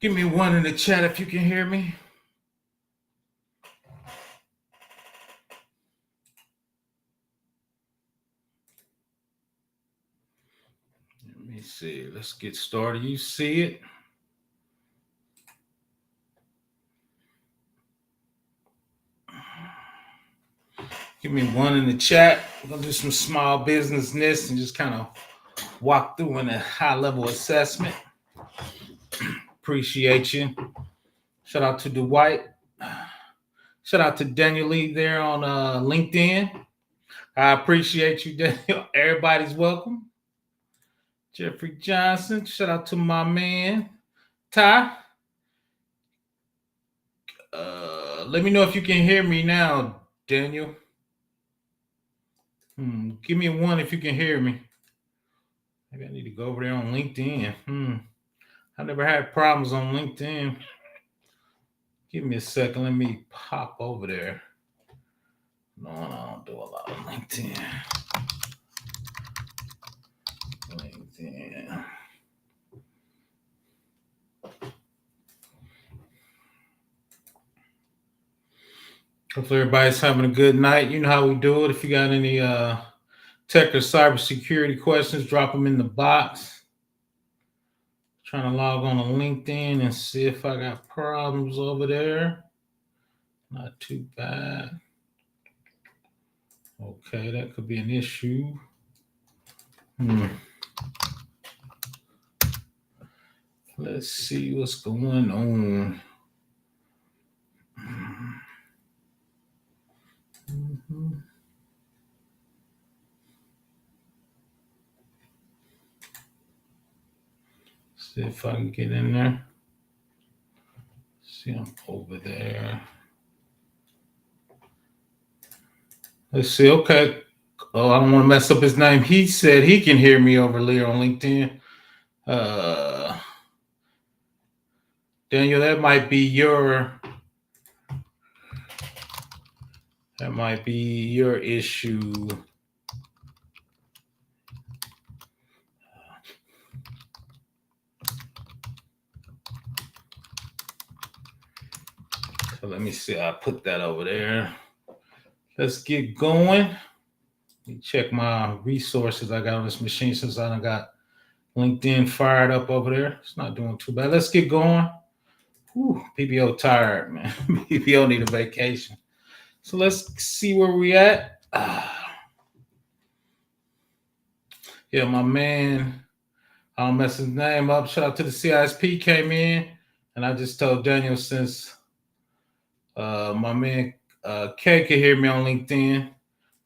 Give me one in the chat if you can hear me. Let me see. Let's get started. You see it? Give me one in the chat. We're going to do some small business NIST and just kind of walk through in a high-level assessment. Appreciate you. Shout out to Dwight. Shout out to Daniel Lee there on LinkedIn. I appreciate you, Daniel. Everybody's welcome. Jeffrey Johnson. Shout out to my man, Ty. Let me know if you can hear me now, Daniel. Give me one if you can hear me. Maybe I need to go over there on LinkedIn. I never had problems on LinkedIn. Give me a second. Let me pop over there. No, I don't do a lot of LinkedIn. Hopefully everybody's having a good night. You know how we do it. If you got any tech or cybersecurity questions, drop them in the box. Trying to log on to LinkedIn and see if I got problems over there. Not too bad. Okay, that could be an issue. Let's see what's going on. See if I can get in there. See, I'm over there. Let's see. Okay. Oh, I don't want to mess up his name. He said he can hear me over there on LinkedIn. Daniel, that might be your issue. So let me see. I'll put that over there. Let's get going. Let me check my resources I got on this machine since I done got LinkedIn fired up over there. It's not doing too bad. Let's get going. Whew, PBO tired, man. PBO need a vacation. So let's see where we at. Yeah, my man, I don't mess his name up. Shout out to the CISP came in. And I just told Daniel since my man K can hear me on LinkedIn.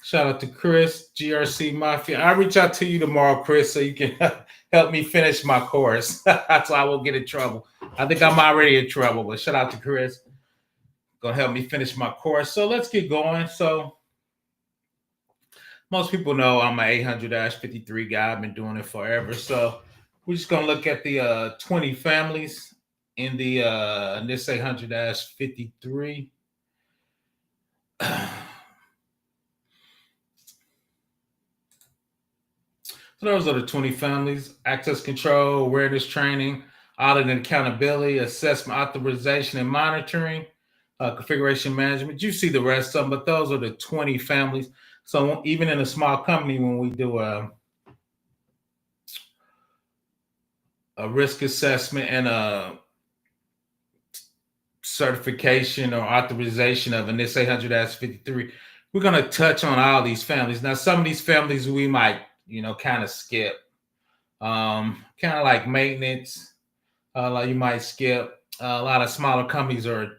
Shout out to Chris, GRC Mafia. I'll reach out to you tomorrow, Chris, so you can help me finish my course. So I won't get in trouble. I think I'm already in trouble, but shout out to Chris. Gonna help me finish my course. So let's get going. So most people know I'm an 800-53 guy. I've been doing it forever. So we're just gonna look at the 20 families in the NIST 800-53. So those are the 20 families: access control, awareness training, audit and accountability, assessment, authorization, and monitoring, configuration management. You see the rest of them, but those are the 20 families. So even in a small company, when we do a risk assessment and a certification or authorization of an NIST 800-53, we're going to touch on all these families. Now, some of these families we might, kind of skip. Kind of like maintenance, like you might skip. A lot of smaller companies are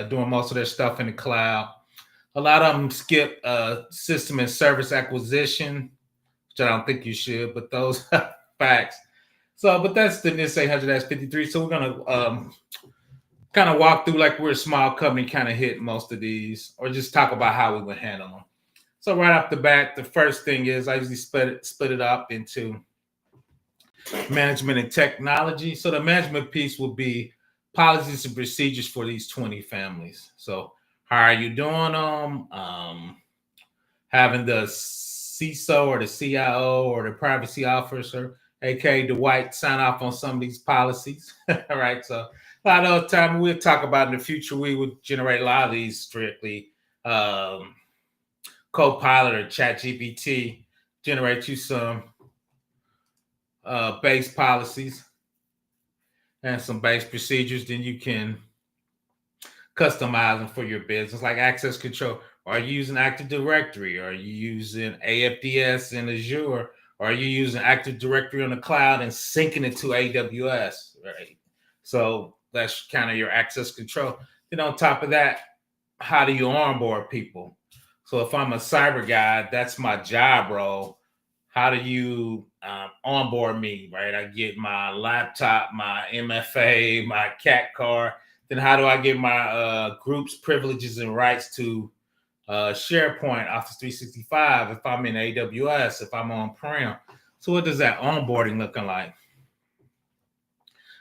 doing most of their stuff in the cloud. A lot of them skip system and service acquisition, which I don't think you should, but those are facts. So, but that's the NIST 800-53. So we're gonna kind of walk through like we're a small company, kind of hit most of these, or just talk about how we would handle them. So right off the bat, the first thing is I usually split it up into management and technology. So the management piece will be policies and procedures for these 20 families. So how are you doing them? Having the CISO or the CIO or the privacy officer, aka Dwight, sign off on some of these policies. All right. So A lot of the time we'll talk about in the future, we would generate a lot of these strictly um, Copilot or Chat GPT, generate you some base policies and some base procedures. Then you can customize them for your business, like access control. Are you using Active Directory? Are you using AFDS in Azure? Are you using Active Directory on the cloud and syncing it to AWS? Right. So that's kind of your access control. Then on top of that, how do you onboard people? So if I'm a cyber guy, that's my job role. How do you onboard me? Right. I get my laptop, my MFA, my CAT card. Then how do I get my group's privileges and rights to SharePoint, Office 365, if I'm in AWS, if I'm on-prem? So what does that onboarding looking like?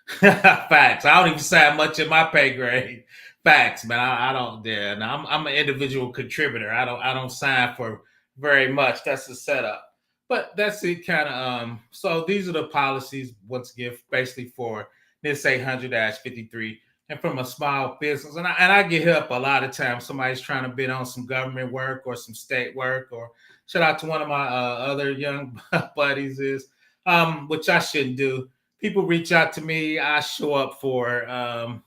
Facts. I don't even say much in my pay grade. Facts, man. I don't dare. Now I'm an individual contributor. I don't sign for very much. That's the setup. But that's it, kind of. So these are the policies once again, basically for this 800-53, and from a small business. And I get help a lot of times. Somebody's trying to bid on some government work or some state work. Or shout out to one of my other young buddies is, which I shouldn't do. People reach out to me. I show up for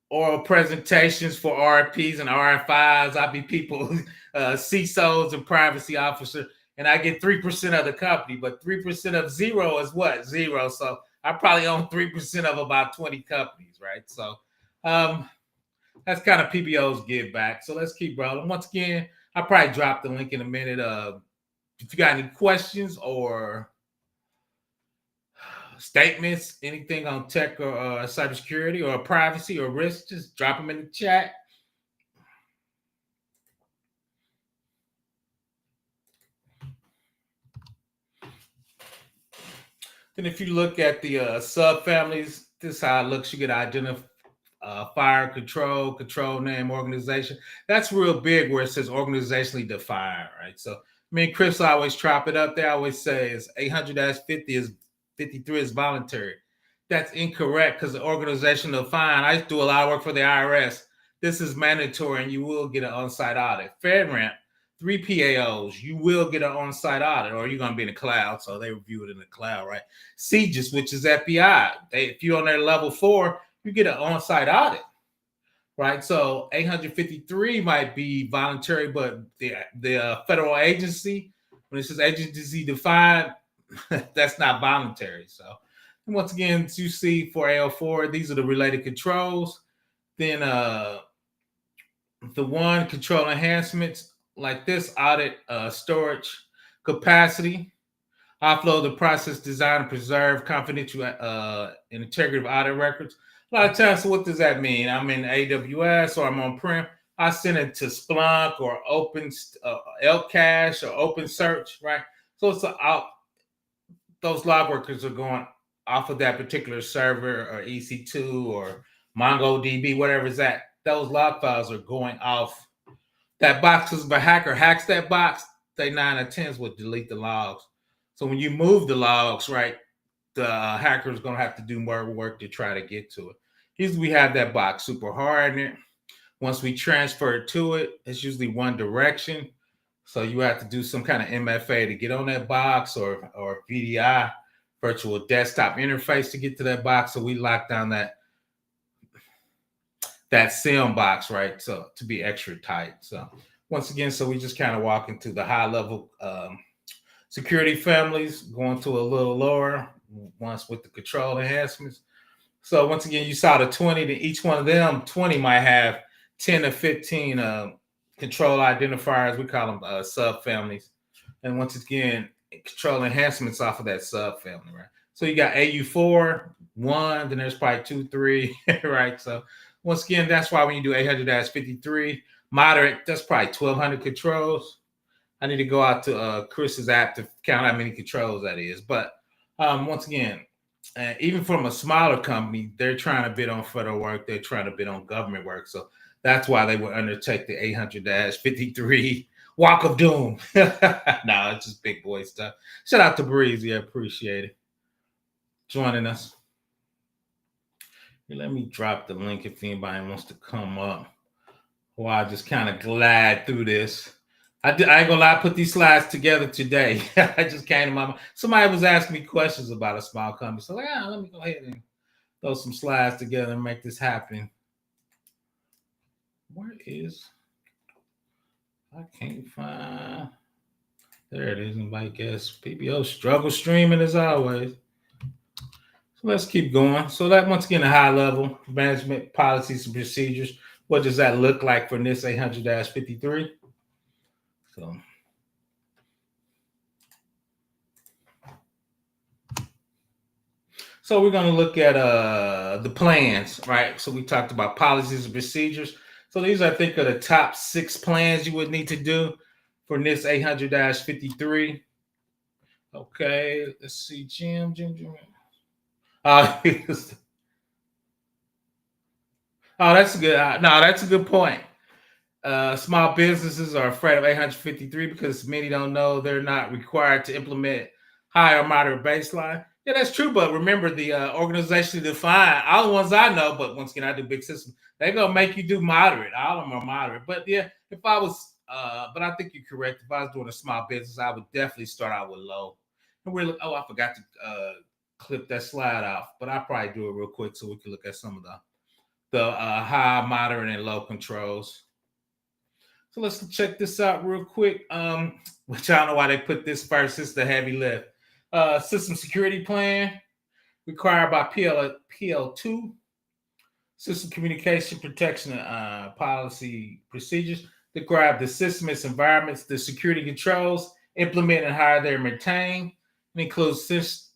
oral presentations for RFPs and RFIs. I be people, CISOs and privacy officers, and I get 3% of the company. But 3% of zero is what? Zero. So I probably own 3% of about 20 companies, right? So that's kind of PBO's give back. So let's keep rolling. Once again, I'll probably drop the link in a minute. If you got any questions or statements, anything on tech or cybersecurity or privacy or risk, just drop them in the chat. Then if you look at the subfamilies, this is how it looks. You get identify fire control name, organization. That's real big where it says organizationally defined, right? So me and Chris always chop it up there. I always say it's 800-50 is 53 is voluntary. That's incorrect because the organization defined. I used to do a lot of work for the IRS. This is mandatory and you will get an on-site audit. FedRAMP, 3 PAOs, you will get an on-site audit or you're going to be in the cloud. So they review it in the cloud, right? CGIS, which is FBI. If you're on their level 4, you get an on-site audit, right? So 853 might be voluntary, but the federal agency, when it says agency defined, that's not voluntary. So and once again, you see for AL4, these are the related controls. Then the one control enhancements like this audit storage capacity, offload the process, design, and preserve confidential and integrity of audit records. A lot of times, so what does that mean? I'm in AWS or I'm on-prem. I send it to Splunk or Open Elk Cache or Open Search, right? So it's those log workers are going off of that particular server or EC2 or MongoDB, whatever it's at. Those log files are going off that box. Because if a hacker hacks that box, they 9 or 10s will delete the logs. So when you move the logs, right, the hacker is going to have to do more work to try to get to it. Usually we have that box super hard in it. Once we transfer it to it, it's usually one direction. So you have to do some kind of MFA to get on that box or VDI, virtual desktop interface to get to that box. So we lock down that SIM box, right? So to be extra tight. So once again, so we just kind of walk into the high level security families, going to a little lower once with the control enhancements. So once again, you saw the 20, to each one of them, 20 might have 10 to 15 control identifiers. We call them subfamilies. And once again, control enhancements off of that subfamily, right? So you got AU4, 1, then there's probably 2, 3, right? So once again, that's why when you do 800-53, moderate, that's probably 1,200 controls. I need to go out to Chris's app to count how many controls that is. But once again, even from a smaller company, they're trying to bid on federal work. They're trying to bid on government work. So that's why they would undertake the 800-53 walk of doom. No, it's just big boy stuff. Shout out to Breezy. I appreciate it. Joining us. Here, let me drop the link if anybody wants to come up. While I just kind of glide through this. I ain't gonna lie, I put these slides together today. I just came to my mind. Somebody was asking me questions about a small company. So like, let me go ahead and throw some slides together and make this happen. Where is I can't find there it is. Anybody guess PBO struggle streaming as always. So let's keep going. So that once again, a high level management policies and procedures. What does that look like for NIST 800-53? So we're going to look at the plans, right? So we talked about policies and procedures. So these, I think, are the top 6 plans you would need to do for NIST 800-53. Okay, let's see, Jim. Oh, that's good. No, that's a good point. Small businesses are afraid of 853 because many don't know they're not required to implement high or moderate baseline. Yeah, that's true. But remember, the organization defined all the ones I know. But once again, I do big systems. They're gonna make you do moderate. All of them are moderate. But yeah, if I was, but I think you're correct. If I was doing a small business, I would definitely start out with low. And I forgot to clip that slide off, but I'll probably do it real quick so we can look at some of the high, moderate, and low controls. So let's check this out real quick. Which I don't know why they put this first. It's the heavy lift. System security plan required by PL2. System communication protection policy procedures describe the system, its environments, the security controls, implement and how they're maintained. It includes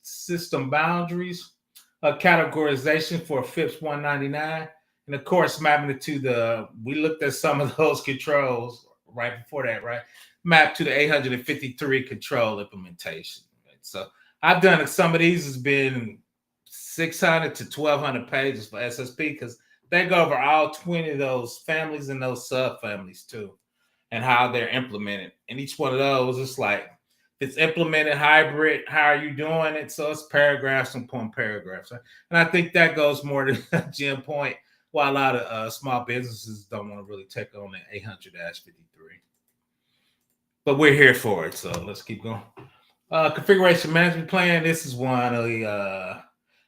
system boundaries, categorization for FIPS 199. And of course, mapping it to we looked at some of those controls right before that, right? Mapped to the 853 control implementation. Right? So I've done some of these has been 600 to 1,200 pages for SSP because they go over all 20 of those families and those subfamilies too, and how they're implemented. And each one of those, it's like, it's implemented hybrid, how are you doing it? So it's paragraphs upon paragraphs. Right? And I think that goes more to Jim's point, why a lot of small businesses don't want to really take on the 800-53. But we're here for it, so let's keep going. Configuration management plan. This is one of the,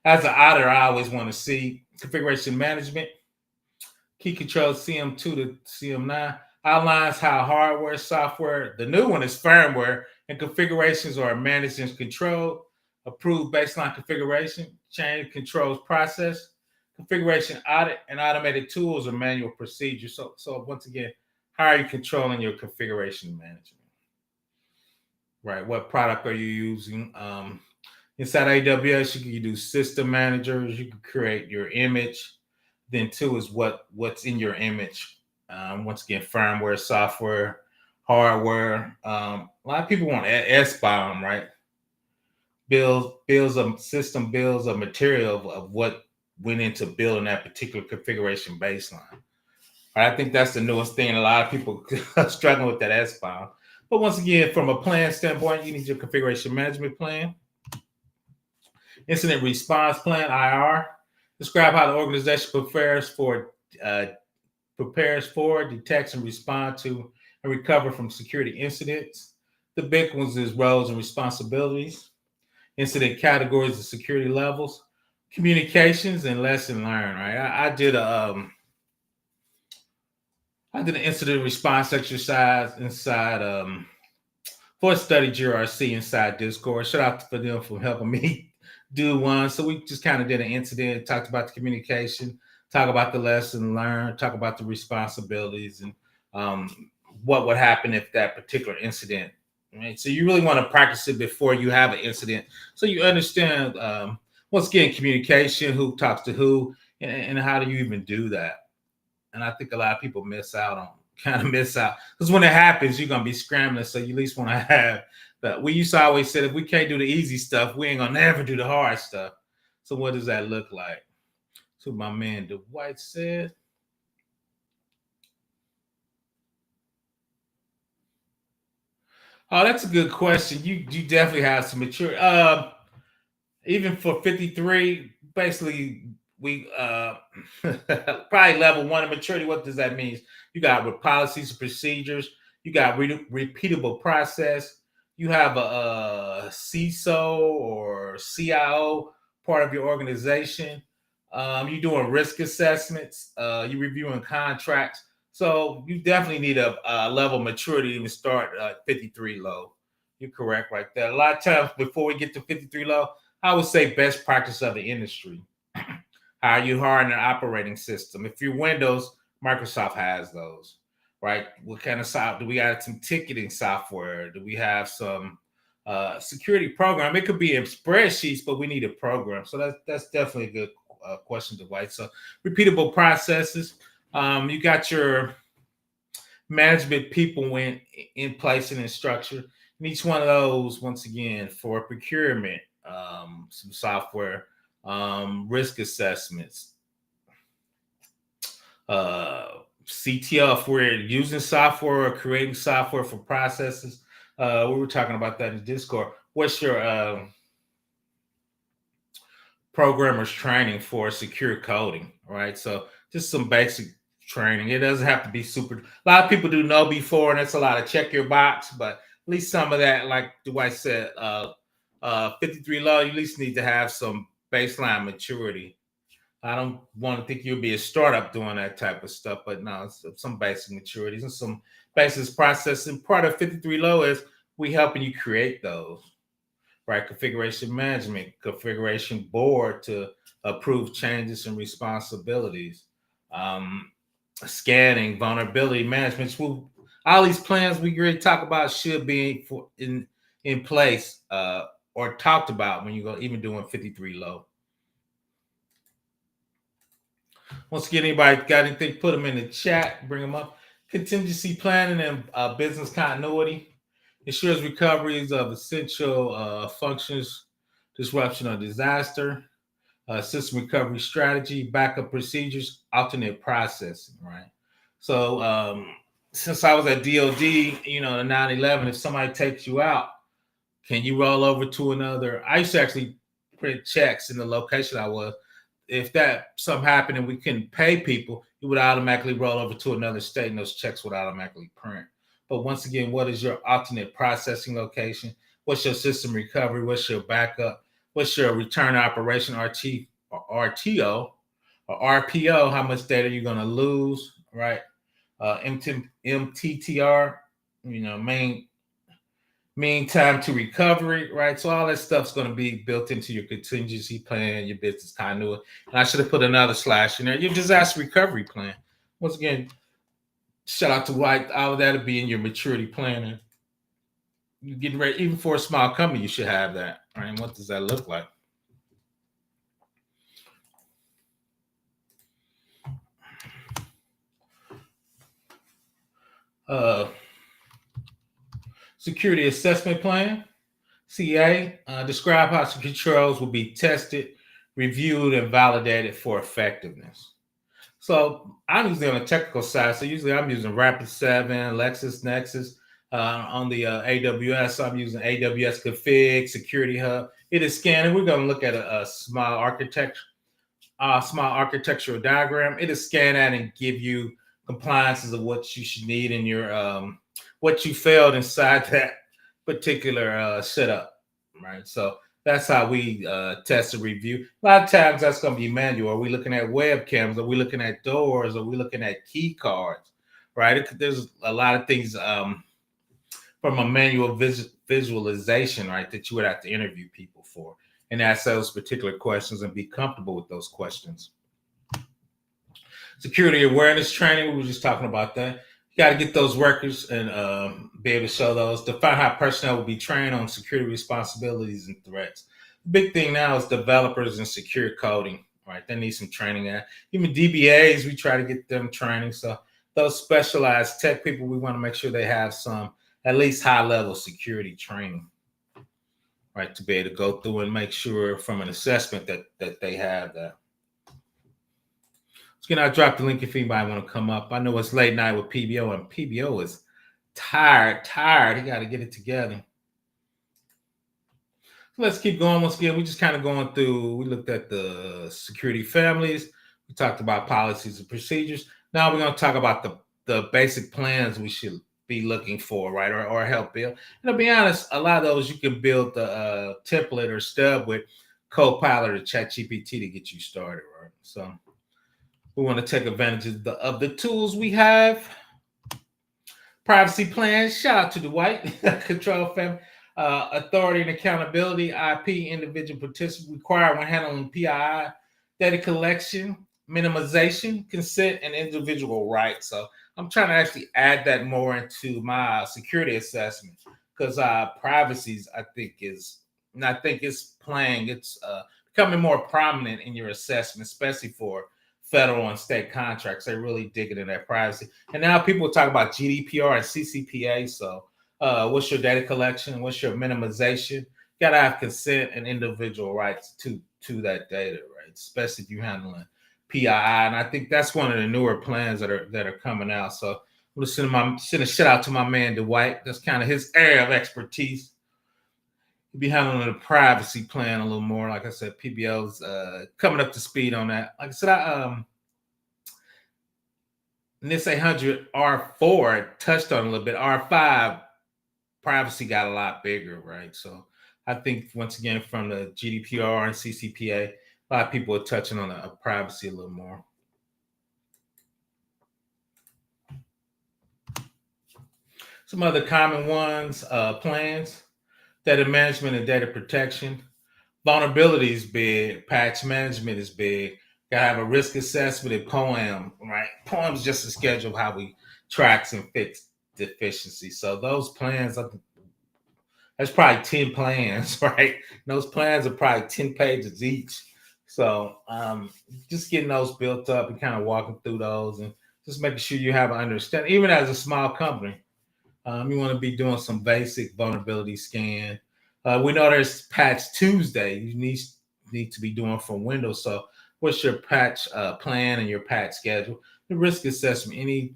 as an auditor, I always want to see configuration management. Key controls CM2 to CM9 outlines how hardware, software, the new one is firmware, and configurations are managed and controlled. Approved baseline configuration, change controls process, configuration audit, and automated tools or manual procedures. So once again, how are you controlling your configuration management? Right. What product are you using? Inside AWS, you can do system managers. You can create your image. Then two is what's in your image. Once again, firmware, software, hardware. A lot of people want SBOM, right? Bills of system bills of material of what went into building that particular configuration baseline. I think that's the newest thing. A lot of people are struggling with that SBOM. But once again, from a plan standpoint, you need your configuration management plan. Incident response plan, IR. Describe how the organization prepares for, detects and respond to, and recover from security incidents. The big ones is roles and responsibilities, incident categories and security levels, communications, and lesson learned. Right, I did an incident response exercise inside for study GRC inside Discord. Shout out for them for helping me do one. So we just kind of did an incident, talked about the communication, talk about the lesson learned, talk about the responsibilities, and what would happen if that particular incident. Right? So you really want to practice it before you have an incident, so you understand once again communication, who talks to who, and how do you even do that. And I think a lot of people miss out because when it happens, you're gonna be scrambling. So you at least want to have that. We used to always say if we can't do the easy stuff, we ain't gonna never do the hard stuff. So what does that look like? So my man Dwight said. Oh, that's a good question. You definitely have some mature. Even for 53, basically we probably level one of maturity. What does that mean? You got with policies and procedures. You got repeatable process. You have a CISO or CIO part of your organization. You're doing risk assessments. You're reviewing contracts. So you definitely need a level of maturity to even start 53 low. You're correct right there. A lot of times before we get to 53 low, I would say best practice of the industry. How you harden an operating system. If you're Windows, Microsoft has those, right? What kind of software? Do we have some ticketing software? Do we have some security program? It could be in spreadsheets, but we need a program. So that's definitely a good question to write. So repeatable processes. You got your management people went in place and in structure. And each one of those, once again, for procurement, some software, risk assessments, CTL, if we're using software or creating software for processes. We were talking about that in Discord. What's your programmer's training for secure coding, right? So just some basic training. It doesn't have to be super. A lot of people do know before, and that's a lot of check your box, but at least some of that, like Dwight said, 53 low, you at least need to have some baseline maturity. I don't want to think you'll be a startup doing that type of stuff, but no, it's some basic maturities and some basic processing. Part of 53 low is we helping you create those, right? Configuration management, configuration board to approve changes and responsibilities, scanning, vulnerability management. All these plans we already talk about should be in place or talked about when you go even doing 53 low. Once again, anybody got anything, put them in the chat, bring them up. Contingency planning and business continuity ensures recoveries of essential functions, disruption or disaster, system recovery strategy, backup procedures, alternate processing, right? So since I was at DOD, the 9/11, if somebody takes you out, can you roll over to another? I used to actually print checks in the location I was. If that something happened and we couldn't pay people, it would automatically roll over to another state and those checks would automatically print. But once again, what is your alternate processing location? What's your system recovery? What's your backup? What's your return operation or RTO or RPO? How much data you're going to lose, right? MTTR, mean time to recovery, right? So all that stuff's going to be built into your contingency plan, your business continuity. And I should have put another slash in there. Your disaster recovery plan. Once again, shout out to White. All of that'll be in your maturity planning. You're getting ready, even for a small company, you should have that. Right? And what does that look like? Security assessment plan. CA, describe how security controls will be tested, reviewed, and validated for effectiveness. So I'm usually on the technical side. So usually I'm using Rapid7, LexisNexis. On the AWS, I'm using AWS Config, Security Hub. It is scanning. We're going to look at a small architectural diagram. It is scan that and give you compliances of what you should need in your what you failed inside that particular setup, right? So that's how we test and review. A lot of times that's going to be manual. Are we looking at webcams? Are we looking at doors? Are we looking at key cards, right? There's a lot of things from a manual visualization, right, that you would have to interview people for and ask those particular questions and be comfortable with those questions. Security awareness training, we were just talking about that. You got to get those records and be able to show those. Define how personnel will be trained on security responsibilities and threats. The big thing now is developers and secure coding, right? They need some training at. Even DBAs, we try to get them training. So those specialized tech people, we want to make sure they have some at least high-level security training, right, to be able to go through and make sure from an assessment that they have that. So I drop the link if anybody want to come up. I know it's late night with PBO, and PBO is tired. He got to get it together. let's keep going. Once again, we just kind of going through. We looked at the security families. We talked about policies and procedures. Now we're going to talk about the basic plans we should be looking for, right, or help build. And to be honest, a lot of those you can build the template or stub with Copilot or ChatGPT to get you started, right? So we want to take advantage of the tools we have. Privacy plans. Shout out to the white control family. Authority and accountability. IP individual participants required when handling PII. Data collection, minimization, consent, and individual rights. So I'm trying to actually add that more into my security assessment because privacy, I think it's playing. It's becoming more prominent in your assessment, especially for federal and state contracts. They're really digging in that privacy. And now people talk about GDPR and CCPA. So, what's your data collection? What's your minimization? You gotta have consent and individual rights to that data, right? Especially if you're handling PII. And I think that's one of the newer plans that are coming out. So, I'm gonna send a shout out to my man Dwight. That's kind of his area of expertise. He'll be handling the privacy plan a little more. Like I said, PBO's coming up to speed on that. Like I said, NIST 800 R4 touched on a little bit. R5 privacy got a lot bigger, right? So I think once again from the GDPR and CCPA, a lot of people are touching on a privacy a little more. Some other common ones, plans, data management and data protection. Vulnerability is big. Patch management is big. Gotta have a risk assessment and POAM, right? POAM is just a schedule of how we track and fix deficiencies. So those plans, that's probably 10 plans, right? Those plans are probably 10 pages each. So just getting those built up and kind of walking through those and just making sure you have an understanding. Even as a small company, you want to be doing some basic vulnerability scan. We know there's Patch Tuesday. You need to be doing from Windows. So, what's your patch plan and your patch schedule? The risk assessment. Any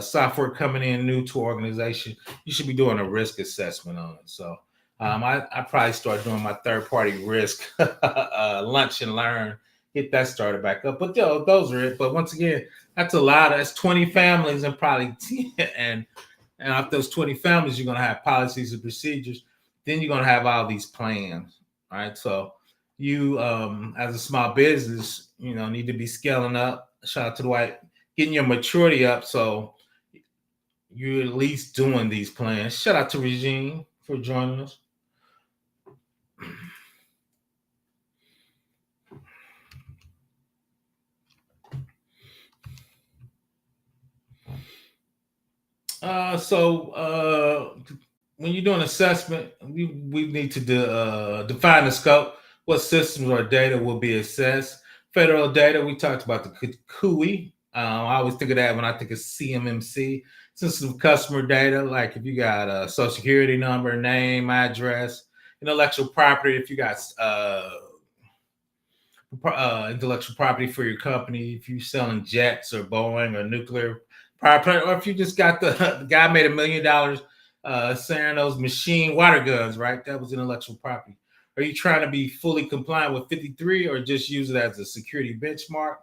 software coming in new to organization, you should be doing a risk assessment on it. So, I probably start doing my third party risk lunch and learn. Get that started back up. But those are it. But once again, that's 20 families and probably 10 and of those 20 families, you're going to have policies and procedures. Then you're going to have all these plans, right? So you, as a small business, need to be scaling up. Shout out to the white, getting your maturity up. So you're at least doing these plans. Shout out to Regine for joining us. When you're doing assessment, we need to define the scope. What systems or data will be assessed? Federal data. We talked about the CUI. I always think of that when I think of CMMC. Sensitive customer data, like if you got a social security number, name, address, intellectual property. If you got intellectual property for your company, if you're selling jets or Boeing or nuclear power plant, or if you just got the guy made $1 million selling those machine water guns, right? That was intellectual property. Are you trying to be fully compliant with 53 or just use it as a security benchmark?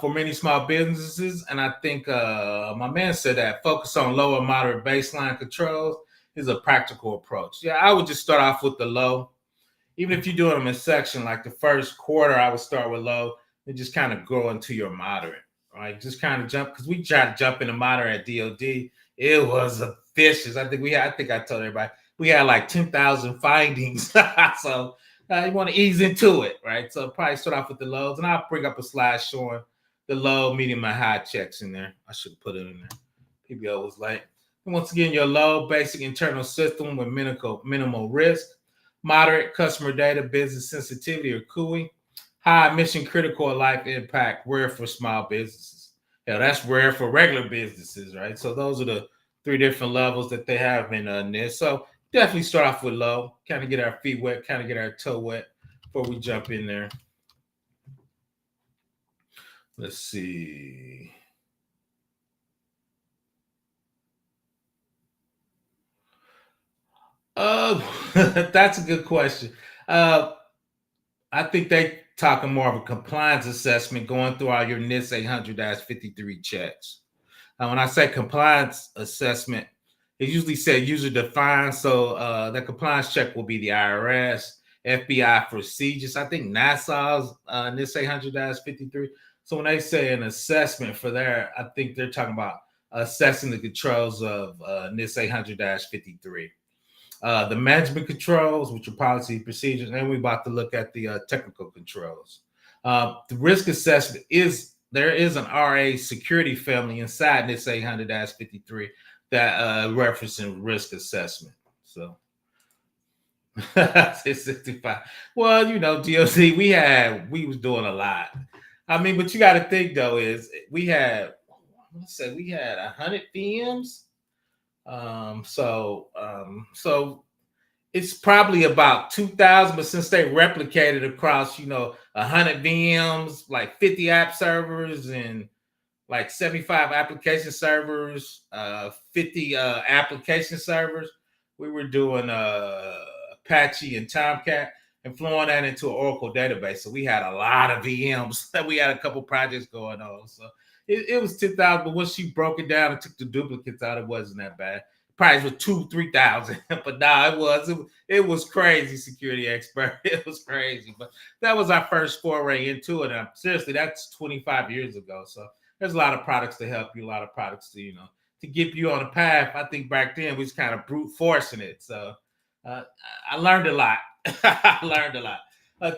For many small businesses, and I think my man said that focus on low or moderate baseline controls is a practical approach. Yeah, I would just start off with the low. Even if you're doing them in section, like the first quarter, I would start with low and just kind of go into your moderate, right? Just kind of jump because we tried to jump into moderate at DoD. It was vicious. I think I told everybody we had like 10,000 findings. So you want to ease into it, right? So probably start off with the lows, and I'll bring up a slide showing the low, medium, and high checks in there. I should put it in there. PBO was late. And once again, your low, basic internal system with minimal risk. Moderate customer data, business sensitivity, or CUI. High mission critical or life impact, rare for small businesses. Yeah, that's rare for regular businesses, right? So those are the 3 different levels that they have in NIST. So definitely start off with low, kind of get our feet wet, kind of get our toe wet before we jump in there. Let's see. That's a good question. Uh, I think they talking more of a compliance assessment going through all your NIST 800-53 checks. When I say compliance assessment, it usually said user defined. So the compliance check will be the IRS, FBI for CGIS. I think NASA's NIST 800-53. So when they say an assessment for there, I think they're talking about assessing the controls of NIST 800-53. The management controls, which are policy procedures, and we're about to look at the technical controls. The risk assessment is there is an RA security family inside this 800-53 that referencing risk assessment. So it's 65. Well, DOC, we was doing a lot. I mean, but you got to think though, is we had 100 VMs. So it's probably about 2,000, but since they replicated across, 100 VMs, like 50 app servers and like 75 application servers, 50 application servers, we were doing Apache and Tomcat and flowing that into an Oracle database. So we had a lot of VMs. We had a couple projects going on. So it was 10,000, but once you broke it down and took the duplicates out, it wasn't that bad. Price was 2,000-3,000, but it was crazy. Security expert, it was crazy. But that was our first foray into it. And seriously, that's 25 years ago. So there's a lot of products to help you, a lot of products to get you on a path. I think back then we was kind of brute forcing it. So I learned a lot. I learned a lot.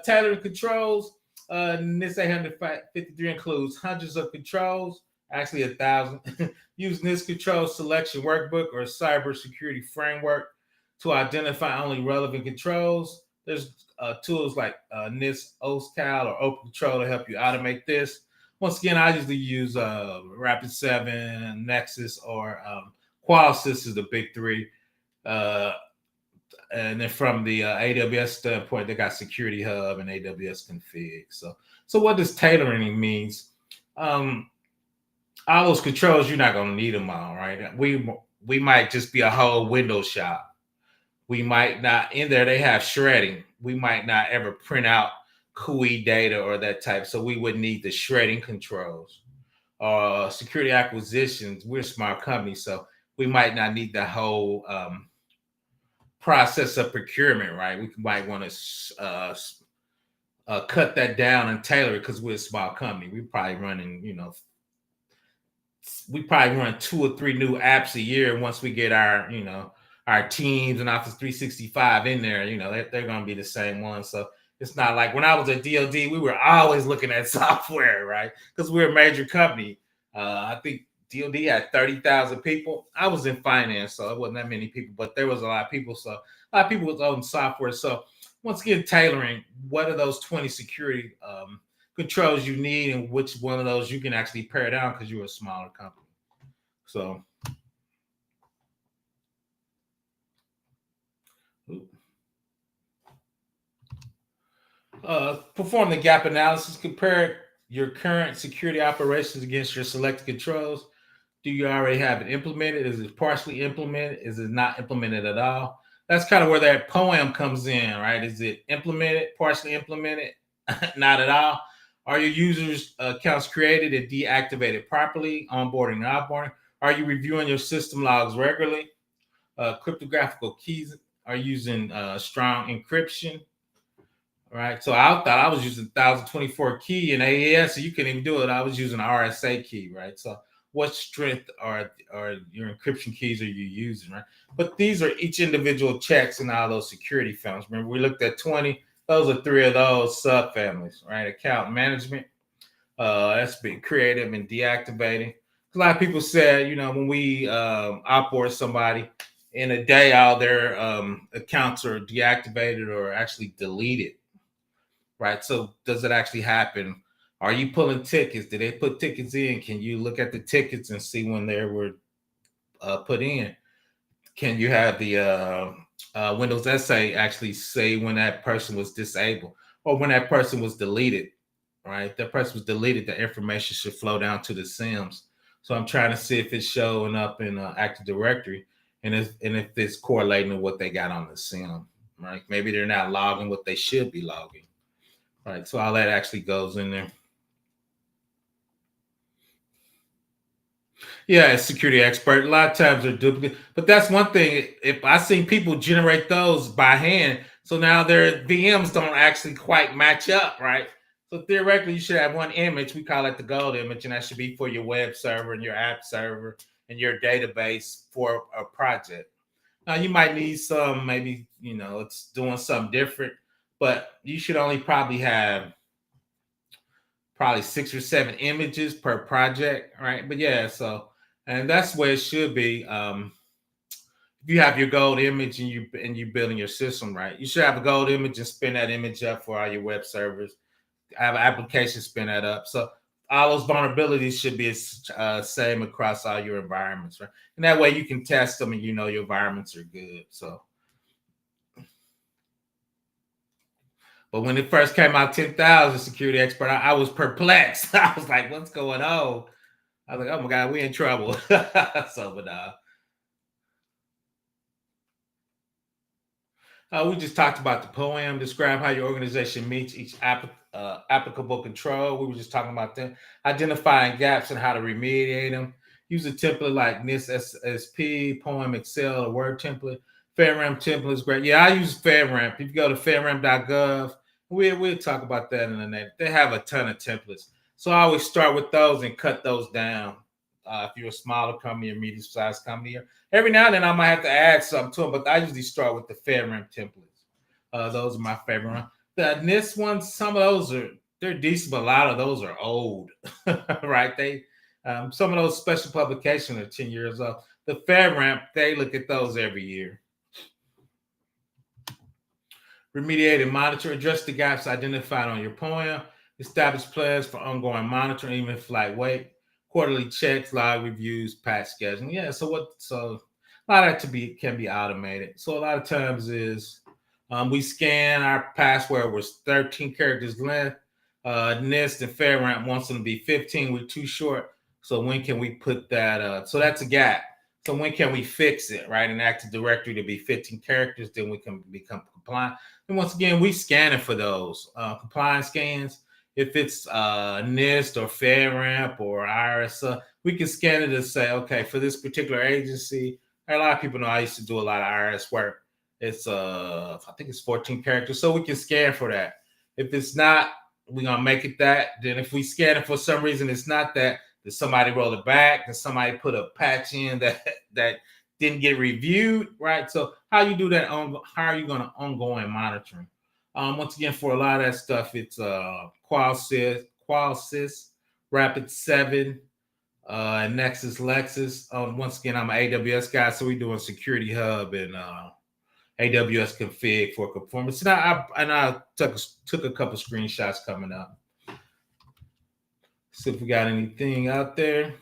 Tailoring controls. NIST 853 includes hundreds of controls, actually 1,000. Use NIST control selection workbook or cybersecurity framework to identify only relevant controls. There's tools like NIST OSCAL or Open Control to help you automate this. Once again, I usually use Rapid7, Nexus, or QualSys is the big three. And then from the AWS standpoint, they got Security Hub and AWS Config. So what does tailoring means? All those controls, you're not going to need them all, right? We might just be a whole Windows shop. We might not, in there, they have shredding. We might not ever print out CUI data or that type. So we would need the shredding controls. Security acquisitions, we're a smart company, so we might not need the whole process of procurement, right? We might want to cut that down and tailor it because we're a small company. We probably running, we probably run 2 or 3 new apps a year. Once we get our teams and Office 365 in there, they're going to be the same ones. So it's not like when I was at DoD, we were always looking at software, right? Because we're a major company. I think DoD had 30,000 people. I was in finance, so it wasn't that many people, but there was a lot of people. So a lot of people was on software. So once again, tailoring, what are those 20 security controls you need and which one of those you can actually pare down because you're a smaller company. So perform the gap analysis, compare your current security operations against your selected controls. Do you already have it implemented? Is it partially implemented? Is it not implemented at all? That's kind of where that poem comes in, right? Is it implemented, partially implemented, not at all? Are your users' accounts created and deactivated properly, onboarding and offboarding? Are you reviewing your system logs regularly? Cryptographical keys are using strong encryption, right? So I thought I was using 1024 key in AES, so you couldn't even do it. I was using RSA key, right? So what strength are your encryption keys are you using, right? But these are each individual checks in all those security families. Remember, we looked at 20. Those are 3 of those subfamilies, right? Account management, that's been creative and deactivating. A lot of people said, when we offboard somebody in a day, all their accounts are deactivated or actually deleted, right? So does it actually happen? Are you pulling tickets? Did they put tickets in? Can you look at the tickets and see when they were put in? Can you have the Windows essay actually say when that person was disabled or when that person was deleted, right? That person was deleted, the information should flow down to the SIMs. So I'm trying to see if it's showing up in Active Directory. if it's correlating to what they got on the sim, right? Maybe they're not logging what they should be logging, right? So all that actually goes in there. Yeah, as security expert, a lot of times they're duplicate. But that's one thing. If I seen people generate those by hand, so now their VMs don't actually quite match up, right? So theoretically, you should have one image. We call it the gold image, and that should be for your web server and your app server and your database for a project. Now you might need some, maybe it's doing something different, but you should only probably have probably 6 or 7 images per project, right? But yeah, so and that's where it should be. If you have your gold image and you building your system right, you should have a gold image and spin that image up for all your web servers. Have an application spin that up. So all those vulnerabilities should be same across all your environments, right? And that way you can test them and your environments are good. So, but when it first came out, 10,000 security expert, I was perplexed. I was like, "What's going on?" I was like, "Oh my god, we in trouble." So, but we just talked about the poem. Describe how your organization meets each applicable control. We were just talking about them. Identifying gaps and how to remediate them. Use a template like NIST SSP, Poem, Excel, or Word template. FedRAMP template is great. Yeah, I use FedRAMP. If you go to fedramp.gov, we'll talk about that in a minute. They have a ton of templates. So I always start with those and cut those down. If you're a smaller company or medium-sized company, every now and then I might have to add something to them, but I usually start with the FedRAMP templates. Those are my favorite ones. The NIST ones, some of those they're decent, but a lot of those are old, right? Some of those special publications are 10 years old. The FedRAMP, they look at those every year. Remediate and monitor, address the gaps identified on your poem, establish plans for ongoing monitoring, even if lightweight, quarterly checks, live reviews, patch scheduling. Yeah, so a lot of that can be automated. So a lot of times is we scan our password was 13 characters length. NIST and FedRAMP wants them to be 15. We're too short. So when can we put that? So that's a gap. So when can we fix it, right? And Active Directory to be 15 characters, then we can become compliant. And once again, we scan it for those compliance scans. If it's NIST or FedRAMP or IRS, we can scan it and say, okay, for this particular agency, a lot of people know I used to do a lot of IRS work. It's I think it's 14 characters, so we can scan for that. If it's not, we're gonna make it that. Then if we scan it for some reason, it's not that. Did somebody roll it back? Did somebody put a patch in that didn't get reviewed? Right. So how you do that? How are you going to ongoing monitoring? Once again, for a lot of that stuff, it's QualSys, Rapid7, and Nexus Lexus. Once again, I'm an AWS guy, so we're doing Security Hub and AWS config for conformance. And I took a couple screenshots coming up. See if we got anything out there.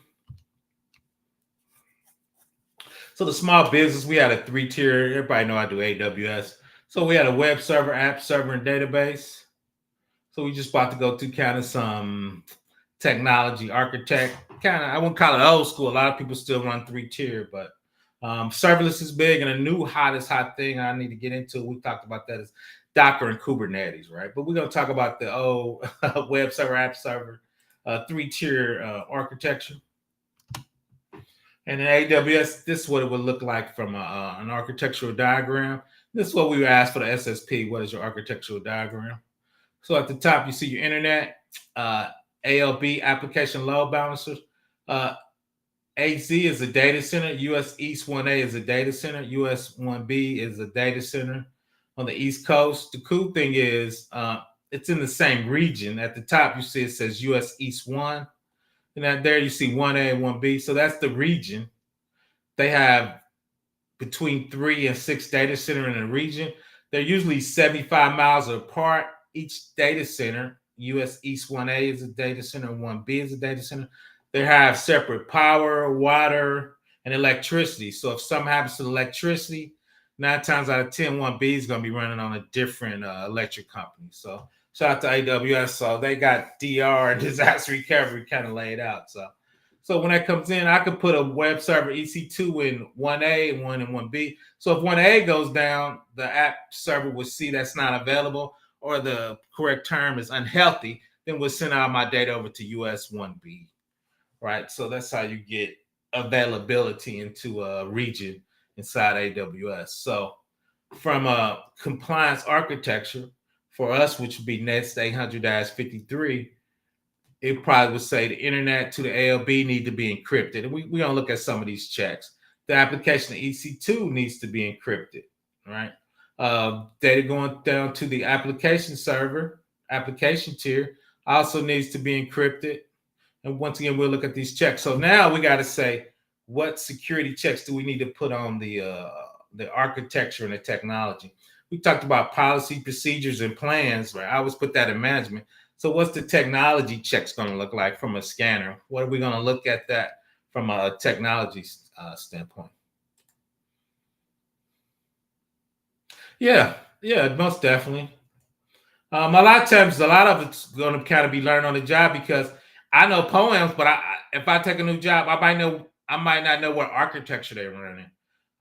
So the small business, we had a 3-tier. Everybody know I do AWS. So we had a web server, app server, and database. So we just about to go through kind of some technology architect. Kind of, I wouldn't call it old school. A lot of people still run 3-tier, but serverless is big. And a new hottest hot thing I need to get into, we talked about that, is Docker and Kubernetes, right? But we're going to talk about the old web server, app server, 3-tier architecture. And in AWS, this is what it would look like from an architectural diagram. This is what we would ask for the SSP. What is your architectural diagram? So at the top, you see your internet, ALB, application load balancers. AZ is a data center. US East 1A is a data center. US 1B is a data center on the East Coast. The cool thing is it's in the same region. At the top, you see it says US East 1. And there you see 1A and 1B. So that's the region. They have between 3 and 6 data centers in a region. They're usually 75 miles apart. Each data center, US East 1A is a data center, 1B is a data center. They have separate power, water, and electricity. So if something happens to the electricity, 9 times out of 10, 1B is going to be running on a different electric company. So shout out to AWS. So they got DR and disaster recovery kind of laid out. So So when that comes in, I could put a web server EC2 in 1A and one in 1B. So if 1A goes down, the app server will see that's not available or the correct term is unhealthy, then we'll send out my data over to US 1B, right? So that's how you get availability into a region inside AWS. So from a compliance architecture for us, which would be NIST 800-53, it probably would say the internet to the ALB need to be encrypted. And we're going to look at some of these checks. The application to EC2 needs to be encrypted, right? Data going down to the application server, application tier, also needs to be encrypted. And once again, we'll look at these checks. So now we got to say, what security checks do we need to put on the architecture and the technology? We talked about policy, procedures, and plans, right? I always put that in management. So what's the technology checks going to look like from a scanner? What are we going to look at that from a technology standpoint? Yeah, most definitely. A lot of times, a lot of it's going to kind of be learned on the job because I know poems, but if I take a new job, I might not know what architecture they're running.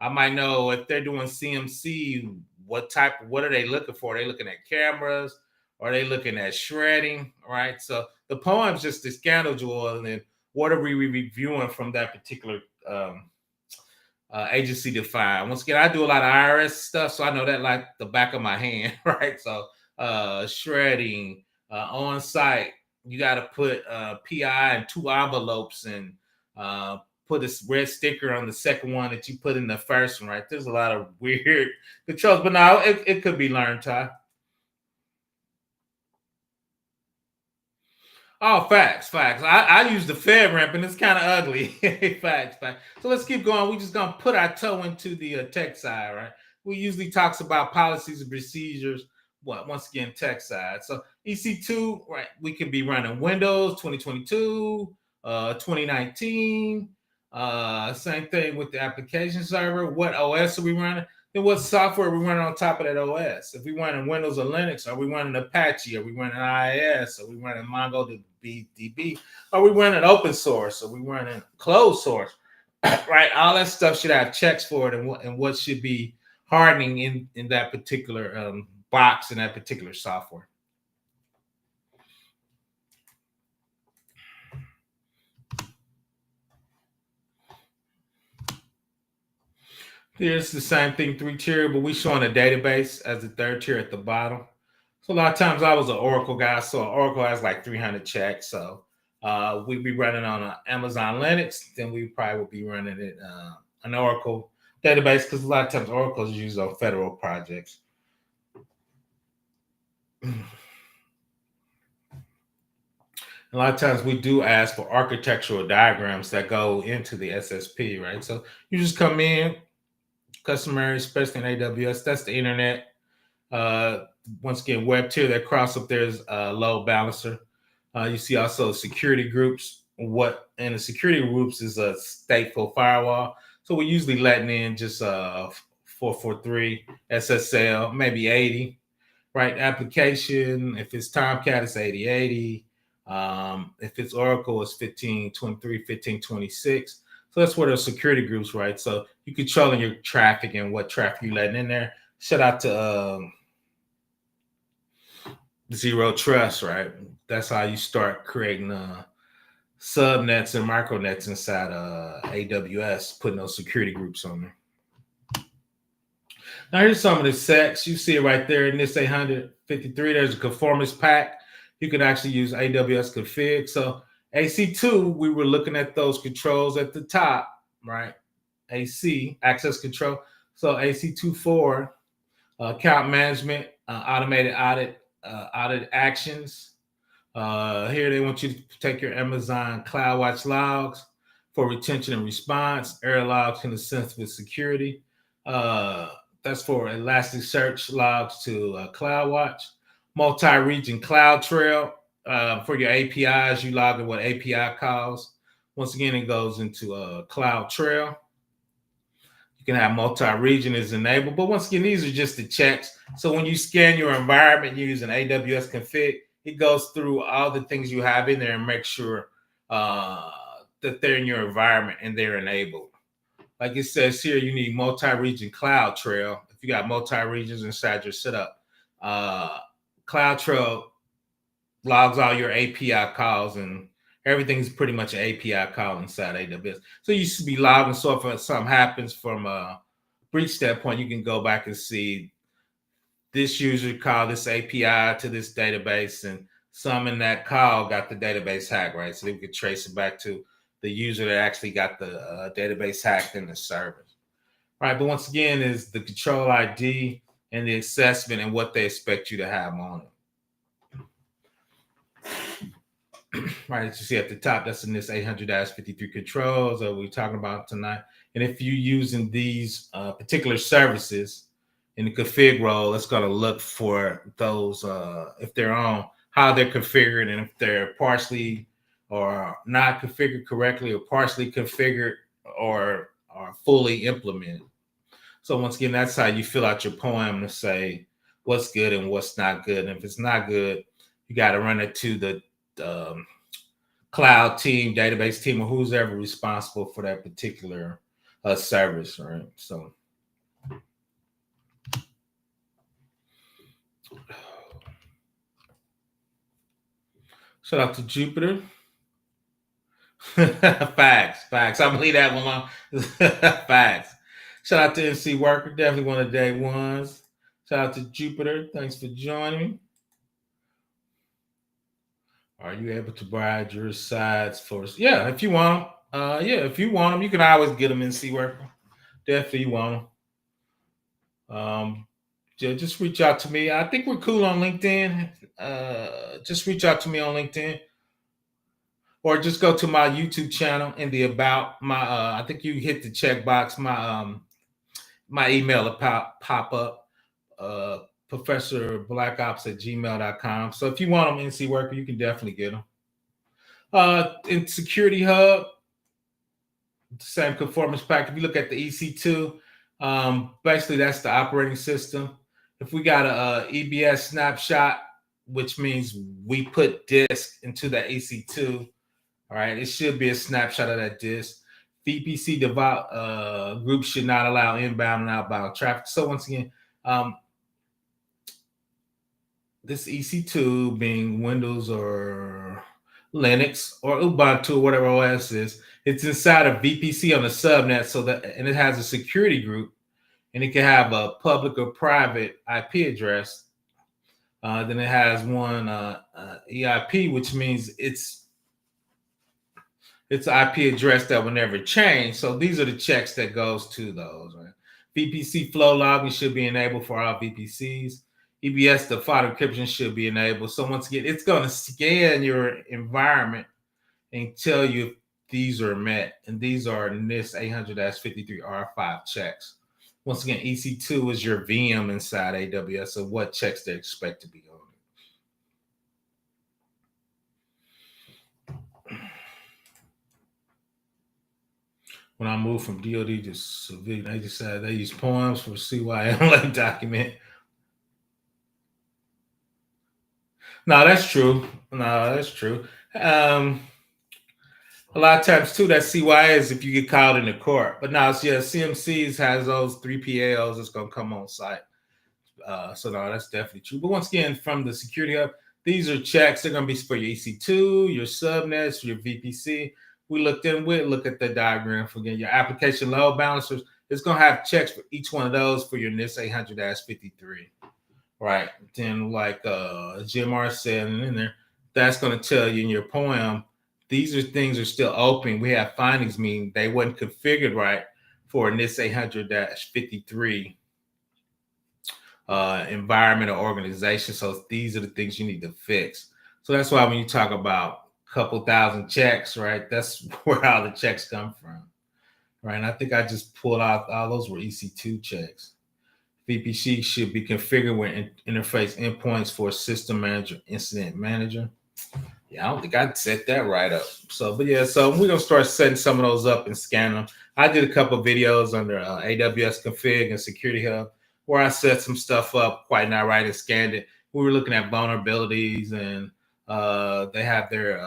I might know if they're doing CMC, what are they looking for? Are they looking at cameras? Are they looking at shredding? Right. So the poem's just the schedule, and then what are we reviewing from that particular agency defined. Once again, I do a lot of IRS stuff, so I know that like the back of my hand, right? So shredding on site, you got to put PI in 2 envelopes and put a red sticker on the second one that you put in the first one, right? There's a lot of weird controls, but now it could be learned, Ty. Oh, facts, facts. I use the FedRAMP and it's kind of ugly. Facts, facts. So let's keep going. We're just gonna put our toe into the tech side, right? We usually talks about policies and procedures. What once again, tech side. So EC2, right? We could be running Windows 2022, 2019. Same thing with the application server. What OS are we running? Then what software are we running on top of that OS? If we running Windows or Linux, are we running Apache? Are we running IIS? Are we running MongoDB? Are we running open source? Are we running closed source? Right? All that stuff should have checks for it and what should be hardening in that particular box in that particular software. Here's the same thing, 3 tier, but we showing a database as the third tier at the bottom. So a lot of times I was an Oracle guy, so Oracle has like 300 checks. So we'd be running on an Amazon Linux, then we probably would be running it an Oracle database because a lot of times Oracle is used on federal projects. A lot of times we do ask for architectural diagrams that go into the SSP, right? So you just come in, customary, especially in AWS, that's the internet. Once again, web tier, that cross up there is a load balancer. You see also security groups. What in the security groups is a stateful firewall. So we're usually letting in just 443 SSL, maybe 80, right? Application, if it's Tomcat, it's 8080. If it's Oracle, it's 1523, 1526. So that's where those security groups, right? So you controlling your traffic and what traffic you letting in there. Shout out to Zero Trust, right? That's how you start creating subnets and micronets inside AWS, putting those security groups on there. Now here's some of the sets. You see it right there in this 853. There's a conformance pack. You can actually use AWS config. So AC2, we were looking at those controls at the top, right? AC, access control. So AC24, account management, automated audit actions. Here they want you to take your Amazon CloudWatch logs for retention and response. Error logs can assist with security. That's for Elasticsearch logs to CloudWatch. Multi-region CloudTrail for your APIs. You log in what API calls. Once again, it goes into CloudTrail. You can have multi-region is enabled, but once again, these are just the checks. So when you scan your environment using AWS config, it goes through all the things you have in there and make sure that they're in your environment and they're enabled. Like it says here, you need multi-region cloud trail. If you got multi-regions inside your setup, cloud trail logs all your API calls, and everything's pretty much an API call inside AWS. So you should be logging. So if something happens from a breach standpoint, you can go back and see this user called this API to this database, and some in that call got the database hacked, right? So they could trace it back to the user that actually got the database hacked in the service, right? But once again, is the control ID and the assessment and what they expect you to have on it. Right, as you see at the top, that's in this 800-53 controls that we're talking about tonight. And if you're using these particular services in the config role, it's going to look for those, if they're on, how they're configured, and if they're partially or not configured correctly, or partially configured, or fully implemented. So once again, that's how you fill out your poem to say what's good and what's not good. And if it's not good, you got to run it to the cloud team, database team, or who's ever responsible for that particular service, right? So shout out to Jupiter. Facts. I believe that one on. Facts. Shout out to NC Worker, definitely one of the day ones. Shout out to Jupiter. Thanks for joining me. Are you able to provide your sides for us? Yeah, if you want them. If you want them, you can always get them in NC Worker. Definitely want them. Just reach out to me. I think we're cool on LinkedIn. Just reach out to me on LinkedIn, or just go to my YouTube channel in the about. I think you hit the checkbox. My email will pop up. professorblackops@gmail.com. So if you want them NC Worker, you can definitely get them. In Security Hub, same conformance pack. If you look at the EC2, basically that's the operating system. If we got a EBS snapshot, which means we put disk into that EC2, all right, it should be a snapshot of that disk. VPC group should not allow inbound and outbound traffic. So once again, this EC2 being Windows or Linux or Ubuntu or whatever OS is, it's inside a VPC on the subnet, so that, and it has a security group, and it can have a public or private IP address. Then it has one EIP, which means it's an IP address that will never change. So these are the checks that goes to those. Right? VPC flow logging should be enabled for all VPCs. EBS default encryption should be enabled. So once again, it's going to scan your environment and tell you if these are met. And these are NIST 800-53R5 checks. Once again, EC2 is your VM inside AWS of what checks they expect to be on it. When I moved from DoD to civilian, they decided they use poems for CYM document. No, that's true. A lot of times too, that CY is if you get called into court. But now, CMCs has those 3PLs that's gonna come on site. So no, that's definitely true. But once again, from the Security Hub, these are checks. They're gonna be for your EC2, your subnets, your VPC. We look at the diagram for again, your application load balancers. It's gonna have checks for each one of those for your NIST 800-53. Right. Then, like Jim R said in there, that's going to tell you in your poem, these things are still open. We have findings, meaning they wasn't configured right for a NIST 800-53 environment or organization. So these are the things you need to fix. So that's why when you talk about a couple thousand checks, right, that's where all the checks come from. Right. And I think I just pulled out all those were EC2 checks. VPC should be configured with interface endpoints for system manager, incident manager. Yeah, I don't think I set that right up. So we're gonna start setting some of those up and scan them. I did a couple of videos under AWS config and Security Hub where I set some stuff up quite not right and scanned it. We were looking at vulnerabilities, and they have their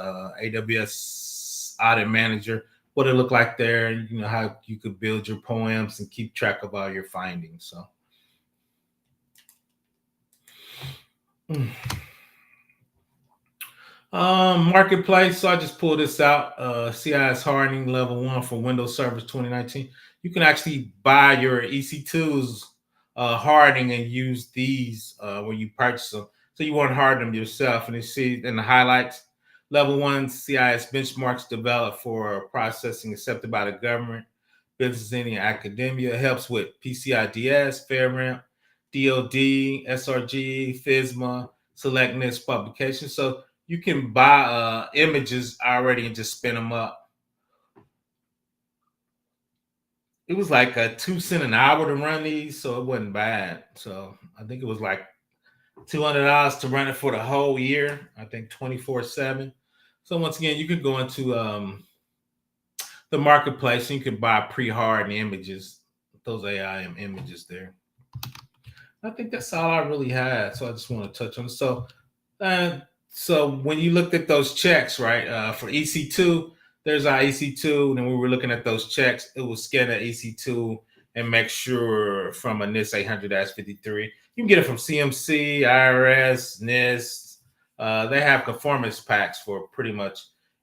AWS Audit Manager, what it looked like there, and how you could build your poems and keep track of all your findings. So. Marketplace. So I just pulled this out. CIS hardening level 1 for Windows Server 2019. You can actually buy your EC2s hardening and use these when you purchase them. So you want to harden them yourself. And you see in the highlights, level 1 CIS benchmarks developed for processing accepted by the government, business, and academia. Helps with PCIDS, FedRAMP, DoD, SRG, FISMA, select NIST publications. So you can buy images already and just spin them up. It was like a 2 cent an hour to run these, so it wasn't bad. So I think it was like $200 to run it for the whole year. I think 24/7. So once again, you could go into the marketplace and you can buy pre-hardened images, those AI images there. I think that's all I really had. So I just want to touch on it. So when you looked at those checks, right, for EC2, there's our EC2. And then we were looking at those checks. It will scan that EC2 and make sure from a NIST 800-53. You can get it from CMC, IRS, NIST. They have conformance packs for pretty much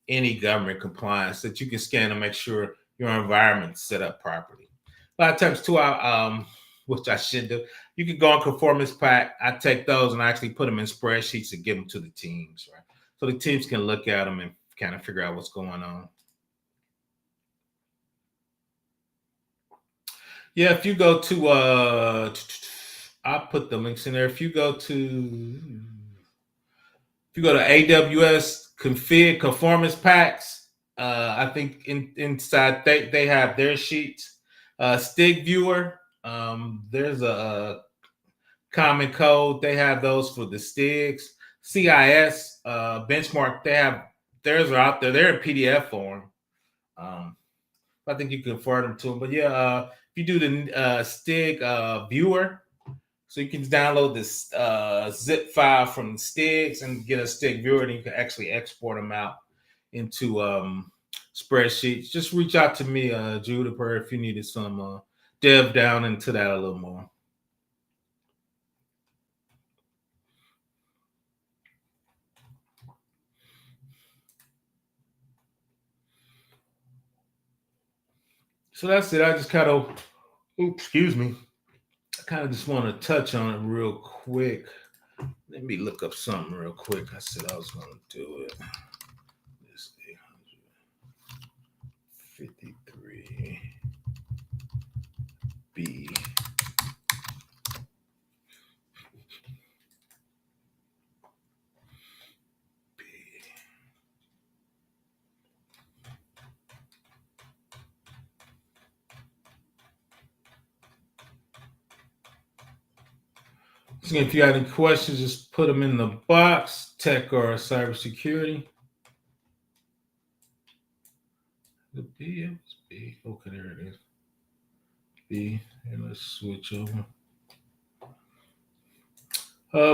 any government compliance that you can scan to make sure your environment's set up properly. A lot of times too, which I should do, you can go on conformance pack. I take those and I actually put them in spreadsheets and give them to the teams, right? So the teams can look at them and kind of figure out what's going on. Yeah, if you go to I'll put the links in there. If you go to AWS config conformance packs, I think inside they have their sheets. Stig viewer, there's a common code. They have those for the STIGs. CIS benchmark, they have theirs are out there. They're in PDF form. I think you can forward them to them. But yeah, if you do the STIG viewer, so you can download this zip file from STIGs and get a STIG viewer, and you can actually export them out into spreadsheets. Just reach out to me, Juniper, if you needed some dev down into that a little more. So that's it. I just kind of, excuse me. I kind of just want to touch on it real quick. Let me look up something real quick. I said I was going to do it. This 853 B. So if you have any questions, just put them in the box, tech or cybersecurity. The B, it's B. Okay, there it is. B, and let's switch over.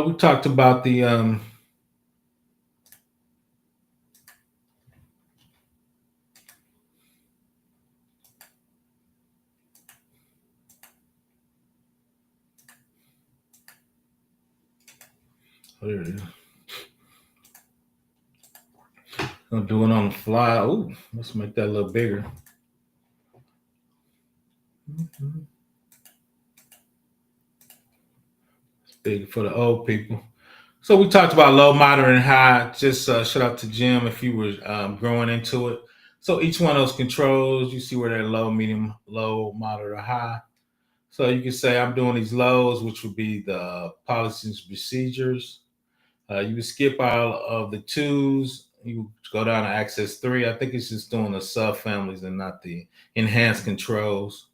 We talked about the oh, there it is. I'm doing it on the fly. Oh, let's make that a little bigger. Mm-hmm. It's big for the old people. So we talked about low, moderate, and high. Just shout out to Jim if you were growing into it. So each one of those controls, you see where they're low, medium, low, moderate, or high. So you can say I'm doing these lows, which would be the policies and procedures. You would skip all of the twos. You go down to access 3. I think it's just doing the subfamilies and not the enhanced controls.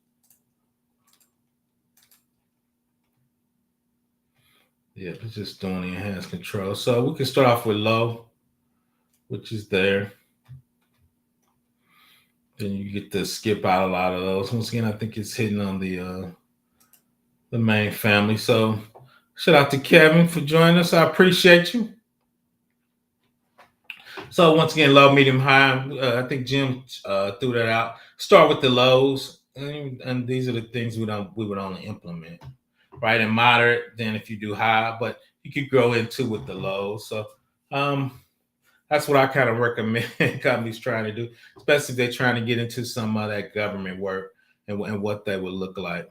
Yeah, it's just doing the enhanced control. So we can start off with low, which is there. Then you get to skip out a lot of those. Once again, I think it's hitting on the main family. So shout out to Kevin for joining us. I appreciate you. So once again, low, medium, high. I think Jim threw that out. Start with the lows, and these are the things we would only implement, right? And moderate. Then if you do high, but you could grow into with the lows. So um, that's what I kind of recommend companies trying to do, especially if they're trying to get into some of that government work and what that would look like.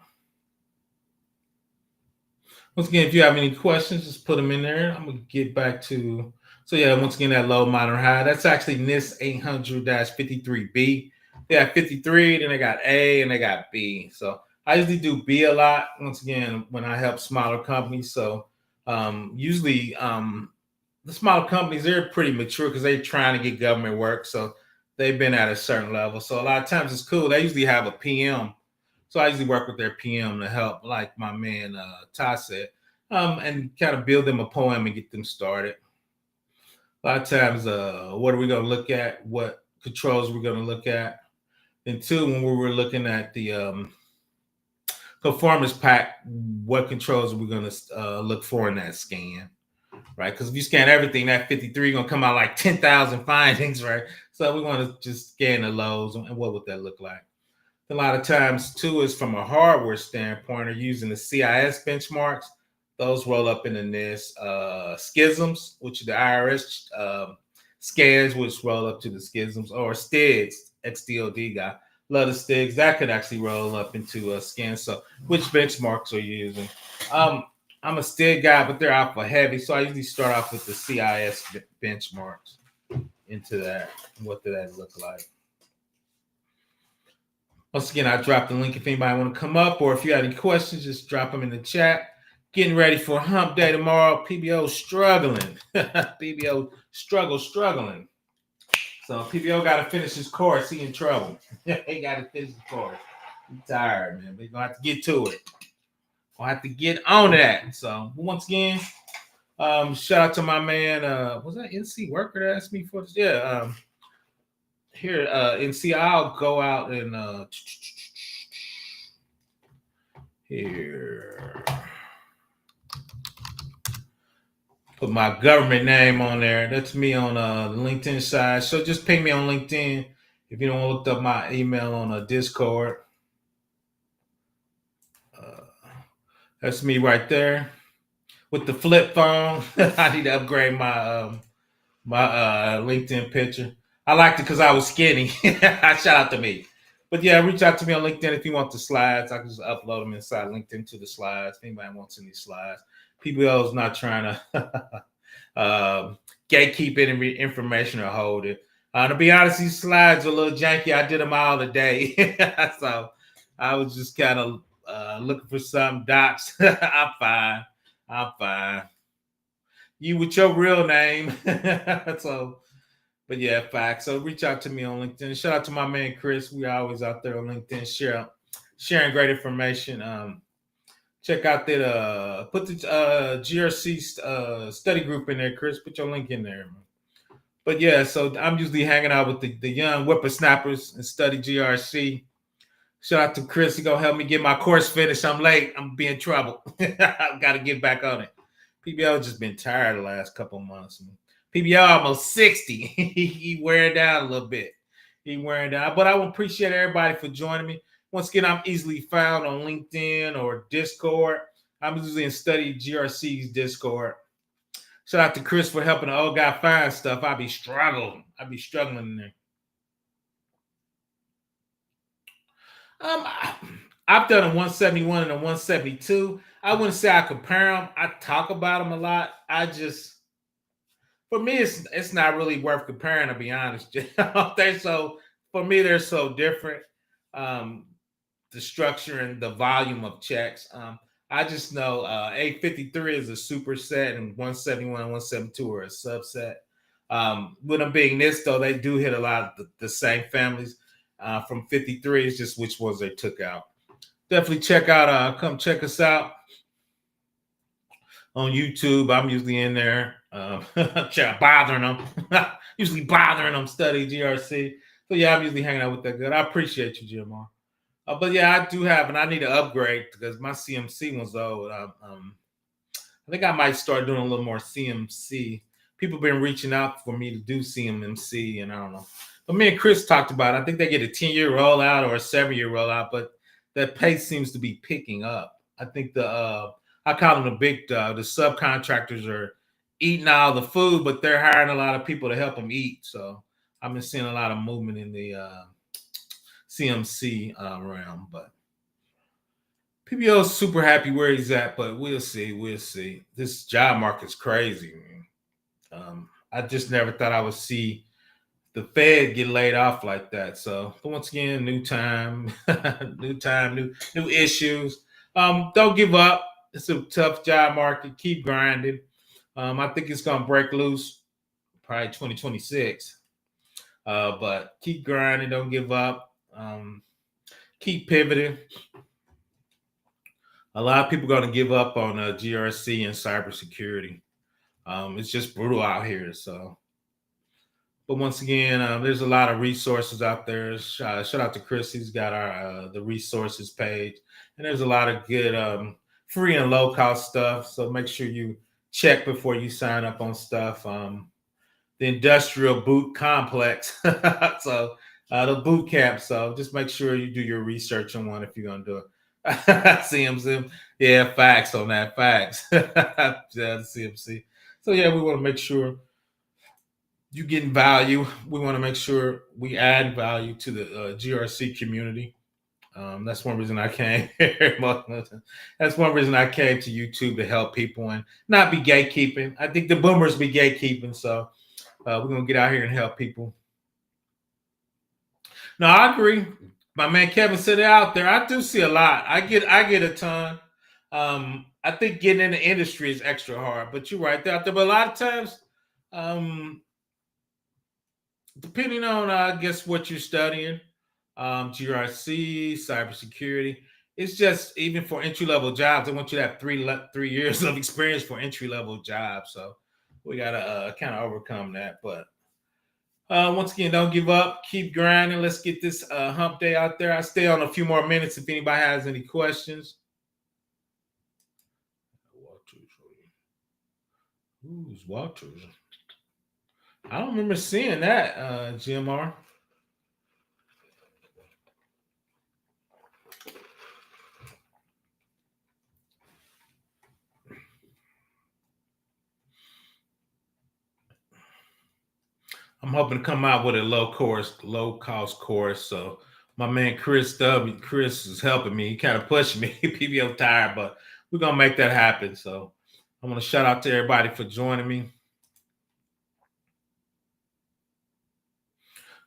Once again, if you have any questions, just put them in there. I'm gonna get back to. So yeah, once again, that low, moderate, high. That's actually NIST 800-53B. They got 53, then they got A, and they got B. So I usually do B a lot. Once again, when I help smaller companies. So usually the smaller companies, they're pretty mature because they're trying to get government work. So they've been at a certain level. So a lot of times it's cool. They usually have a PM, so I usually work with their PM to help, like my man Ty said, and kind of build them a poem and get them started. A lot of times, what are we going to look at? What controls we're going to look at? And two, when we were looking at the conformance pack, what controls are we going to look for in that scan? Right? Because if you scan everything, that 53 is going to come out like 10,000 findings, right? So we want to just scan the lows, and what would that look like? A lot of times too is from a hardware standpoint, or using the CIS benchmarks. Those roll up in the NIST schisms, which the IRS scans, which roll up to the schisms, or STIGs, XDOD guy. Love the STIGs. That could actually roll up into a scan. So which benchmarks are you using? I'm a STIG guy, but they're alpha heavy. So I usually start off with the CIS benchmarks into that. What did that look like? Once again, I dropped the link if anybody want to come up, or if you have any questions, just drop them in the chat. Getting ready for hump day tomorrow. PBO struggling. PBO struggling. So PBO got to finish his course. He in trouble. He got to finish his course. He's tired, man. We're going to have to get to it. We'll have to get on that. So once again, shout out to my man. Was that NC Worker that asked me for this? Yeah. Here, NC, I'll go out and here. Put my government name on there. That's me on the LinkedIn side. So just ping me on LinkedIn if you don't want to look up my email on Discord. That's me right there with the flip phone. I need to upgrade my LinkedIn picture. I liked it because I was skinny. Shout out to me. But yeah, reach out to me on LinkedIn if you want the slides. I can just upload them inside LinkedIn to the slides. If anybody wants any slides, PBL is not trying to gatekeep any information or hold it. To be honest, these slides are a little janky. I did them all today. So I was just kind of looking for some docs. I'm fine. You with your real name. So, but yeah, facts. So reach out to me on LinkedIn. Shout out to my man Chris. We always out there on LinkedIn sharing great information. Check out that put the GRC study group in there, Chris. Put your link in there. But yeah, so I'm usually hanging out with the young whippersnappers and study GRC. Shout out to Chris. He gonna help me get my course finished. I'm late. I'm being trouble. I've got to get back on it. PBL just been tired the last couple of months. PBL almost 60. He wearing down a little bit. He wearing down. But I would appreciate everybody for joining me. Once again, I'm easily found on LinkedIn or Discord. I'm usually in Study GRC's Discord. Shout out to Chris for helping the old guy find stuff. I be struggling in there. I've done a 171 and a 172. I wouldn't say I compare them. I talk about them a lot. For me, it's not really worth comparing, to be honest. For me, they're so different. The structure and the volume of checks. I just know 853 is a superset and 171 and 172 are a subset. With them being NIST, though, they do hit a lot of the same families. From 53 is just which ones they took out. Definitely come check us out on YouTube. I'm usually in there bothering them. Usually bothering them, study GRC. So yeah, I'm usually hanging out with that good. I appreciate you, Jim. But yeah, I do have, and I need to upgrade because my CMC was old. I think I might start doing a little more CMC. people been reaching out for me to do CMMC, and I don't know. But me and Chris talked about it. I think they get a 10-year rollout or a 7-year rollout, but that pace seems to be picking up. I think I call them the big the subcontractors are eating all the food, but they're hiring a lot of people to help them eat. So I've been seeing a lot of movement in the CMC realm, but PBO's super happy where he's at, but we'll see. We'll see. This job market's crazy, man. I just never thought I would see the Fed get laid off like that. So once again, new time, new time, new issues. Don't give up. It's a tough job market. Keep grinding. I think it's gonna break loose probably 2026. But keep grinding. Don't give up. Keep pivoting. A lot of people are going to give up on GRC and cybersecurity. It's just brutal out here. So, but once again, there's a lot of resources out there. Shout out to Chris. He's got our the resources page, and there's a lot of good free and low cost stuff. So make sure you check before you sign up on stuff. The industrial boot complex. So the boot camp. So just make sure you do your research on one if you're gonna do it. CMC. Yeah, facts on that. Facts. Yeah, the CMC. So yeah, we want to make sure you getting value. We want to make sure we add value to the GRC community. That's one reason I came here. That's one reason I came to YouTube to help people and not be gatekeeping. I think the boomers be gatekeeping, so we're gonna get out here and help people. No, I agree. My man Kevin said it out there. I do see a lot. I get a ton. I think getting in the industry is extra hard, but you're right there out there. But a lot of times, depending on I guess what you're studying, GRC, cybersecurity, it's just even for entry level jobs. I want you to have 3 years of experience for entry level jobs. So we gotta kind of overcome that. But once again, don't give up. Keep grinding. Let's get this hump day out there. I'll stay on a few more minutes if anybody has any questions. Who's Walters? I don't remember seeing that, GMR. I'm hoping to come out with a low cost course. So my man Chris is helping me. He kind of pushing me. PBO tired, but we're gonna make that happen. So I want to shout out to everybody for joining me.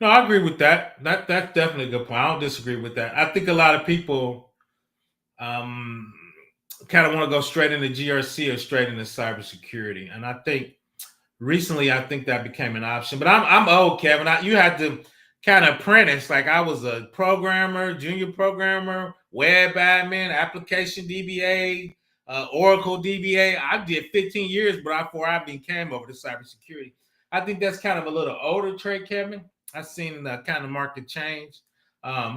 No, I agree with that. That's definitely a good point. I don't disagree with that. I think a lot of people kind of want to go straight into GRC or straight into cybersecurity, and I think recently, I think that became an option. But I'm old, Kevin. You had to kind of apprentice. Like I was a programmer, junior programmer, web admin, application DBA, Oracle DBA. I did 15 years, but before I became over to cybersecurity. I think that's kind of a little older trait, Kevin. I've seen the kind of market change.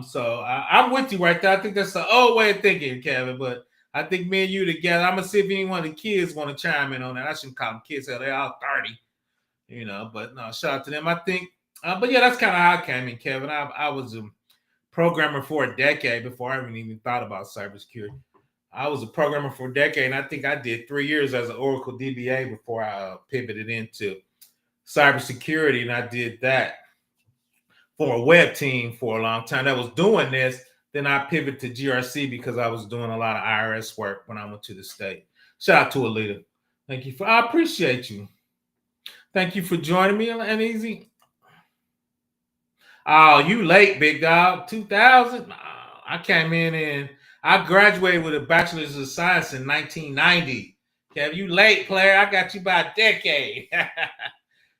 So I'm with you right there. I think that's the old way of thinking, Kevin. But I think me and you together. I'm gonna see if any one of the kids want to chime in on that. I shouldn't call them kids. They're all 30, But no, shout out to them. I think, but yeah, that's kind of how I came in, Kevin. I was a programmer for a decade before I even thought about cybersecurity. I was a programmer for a decade, and I think I did 3 years as an Oracle DBA before I pivoted into cybersecurity, and I did that for a web team for a long time that was doing this. Then I pivoted to GRC because I was doing a lot of IRS work when I went to the state. Shout out to Alita. Thank you I appreciate you. Thank you for joining me on Easy. Oh, you late, big dog. 2000. I came in and I graduated with a bachelor's of science in 1990. Kev, you late, player. I got you by a decade.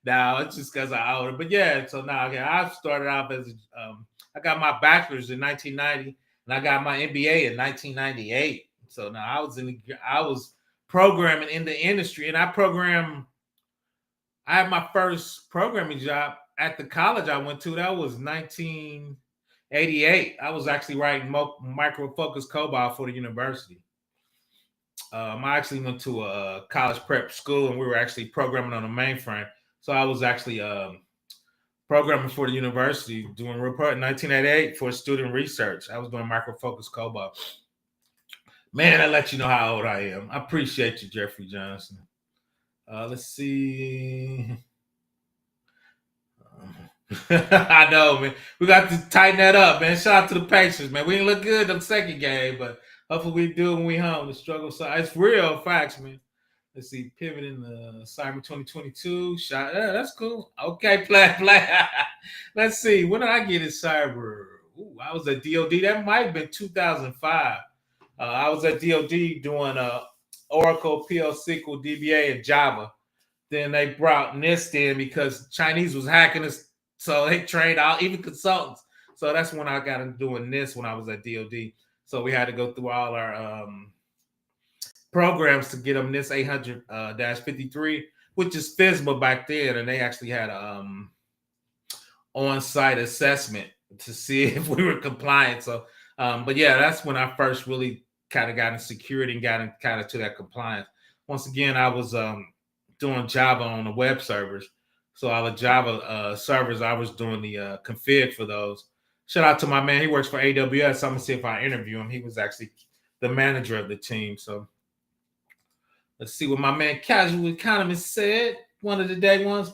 No, it's just because I'm older. But yeah, so now I started off as I got my bachelor's in 1990, and I got my MBA in 1998. So now I was programming in the industry, and I had my first programming job at the college I went to. That was 1988. I was actually writing micro focus COBOL for the university. I actually went to a college prep school, and we were actually programming on a mainframe. So I was actually programming for the university, doing report in 1988 for student research. I was doing micro focus COBOL. Man, that lets you know how old I am. I appreciate you, Jeffrey Johnson. Let's see. I know, man. We got to tighten that up, man. Shout out to the Pacers, man. We didn't look good in the second game, but hopefully we do when we home. The struggle side, it's real facts, man. Let's see, pivoting the Cyber 2022 shot. Yeah, that's cool. Okay, play. Let's see. When did I get in cyber? Ooh, I was at DoD. That might have been 2005. I was at DoD doing Oracle, PL SQL, DBA, and Java. Then they brought NIST in because Chinese was hacking us, so they trained all even consultants. So that's when I got into doing NIST when I was at DoD. So we had to go through all our programs to get them NIST 800-53, which is FISMA back then, and they actually had on-site assessment to see if we were compliant. So, but yeah, that's when I first really kind of got in security and got in kind of to that compliance. Once again, I was doing Java on the web servers. So all the Java servers, I was doing the config for those. Shout out to my man. He works for AWS. I'm going to see if I interview him. He was actually the manager of the team. So let's see what my man Casual Economist said. One of the day ones.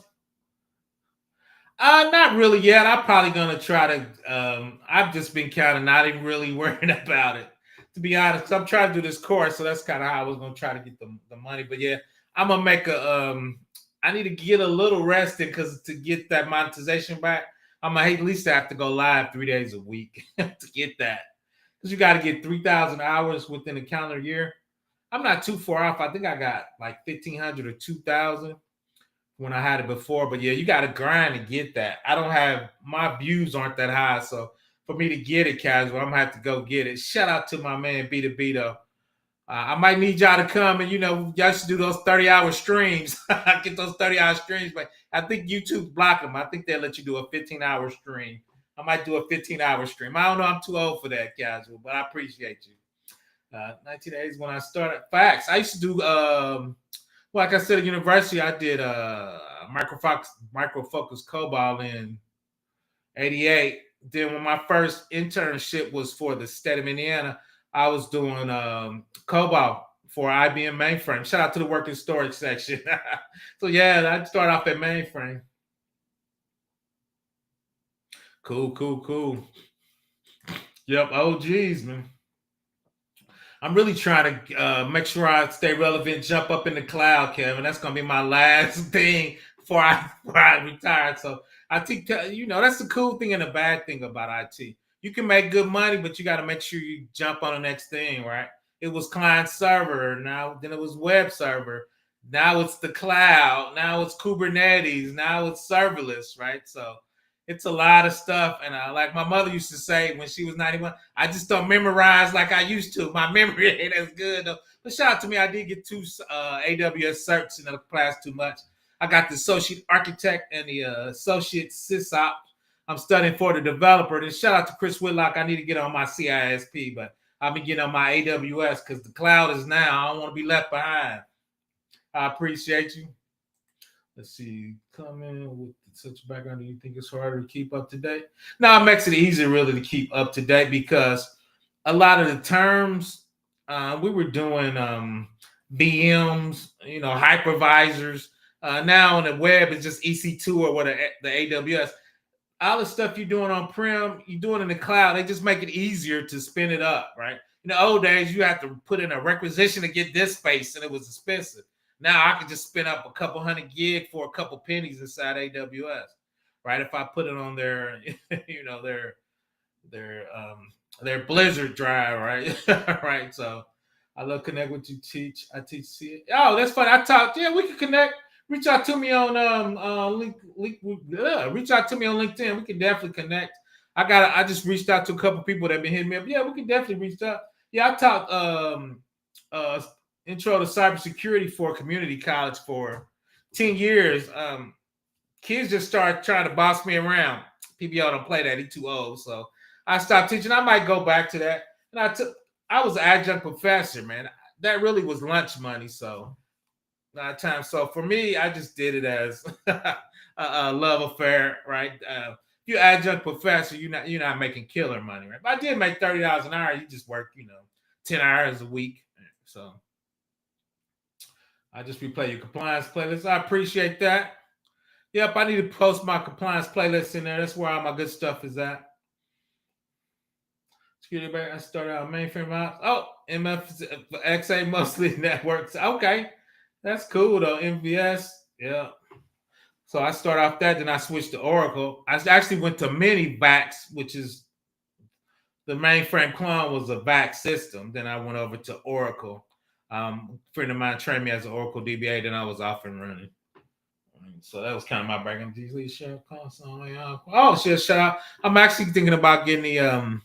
Not really yet. I'm probably gonna try to. I've just been kind of not even really worried about it, to be honest. I'm trying to do this course, so that's kind of how I was gonna try to get the money. But yeah, I'm gonna make a. I need to get a little rested because to get that monetization back, I'm gonna at least have to go live 3 days a week to get that. Because you got to get 3,000 hours within a calendar year. I'm not too far off. I think I got like 1,500 or 2,000 when I had it before. But yeah, you got to grind to get that. I don't have, my views aren't that high. So for me to get it, Casual, I'm going to have to go get it. Shout out to my man, B2B, though. I might need y'all to come and, y'all should do those 30-hour streams. Get those 30-hour streams. But I think YouTube's blocking them. I think they'll let you do a 15-hour stream. I might do a 15-hour stream. I don't know. I'm too old for that, Casual, but I appreciate you. 1980s when I started. Facts. I used to do, like I said, at university, I did micro focus COBOL in 88. Then when my first internship was for the state of Indiana, I was doing COBOL for IBM mainframe. Shout out to the working storage section. So yeah, I'd start off at mainframe. Cool. Yep, OGs, man. I'm really trying to make sure I stay relevant, jump up in the cloud, Kevin. That's gonna be my last thing before I retire. So I think that's the cool thing and the bad thing about IT. You can make good money, but you got to make sure you jump on the next thing, right? It was client server, now then it was web server, now it's the cloud, now it's Kubernetes, now it's serverless, right? So it's a lot of stuff. And like my mother used to say when she was 91, I just don't memorize like I used to. My memory ain't as good, though. But shout out to me, I did get 2 AWS certs in the class too much. I got the associate architect and the associate sysop. I'm studying for the developer. Then shout out to Chris Whitlock. I need to get on my CISP, but I've been getting on my AWS because the cloud is now. I don't want to be left behind. I appreciate you. Let's see, coming with such background, do you think it's harder to keep up to date? No, it makes it easier really to keep up to date because a lot of the terms we were doing VMs, hypervisors. Now on the web, it's just EC2 or what the AWS. All the stuff you're doing on prem, you're doing in the cloud. They just make it easier to spin it up, right? In the old days, you have to put in a requisition to get this space, and it was expensive. Now I can just spin up a couple hundred gig for a couple pennies inside AWS, right? If I put it on their, their Blizzard drive, right? Right. So I love connect what you teach. I teach. Oh, that's fun. I talked. Yeah, we can connect. Reach out to me on reach out to me on LinkedIn. We can definitely connect. I just reached out to a couple people that have been hitting me up. Yeah, we can definitely reach out. Yeah, I taught intro to cybersecurity for community college for 10 years. Kids just start trying to boss me around. PBL don't play that. He too old. So I stopped teaching. I might go back to that. And I was an adjunct professor, man. that really was lunch money. So a lot of times, so for me, I just did it as a love affair, right? You adjunct professor, you're not making killer money, right? But I did make $30 an hour. You just work, 10 hours a week. So I just replay your compliance playlist. I appreciate that. Yep, I need to post my compliance playlist in there. That's where all my good stuff is at. Security back. I started out mainframe ops. Oh, MFXA mostly networks. Okay, that's cool though. MVS, yeah. So I started off that, then I switched to Oracle. I actually went to mini VAX, which is the mainframe clone was a VAX system. Then I went over to Oracle. A friend of mine trained me as an Oracle DBA. Then I was off and running. So that was kind of my background. Oh, shit! Shout out. I'm actually thinking about getting the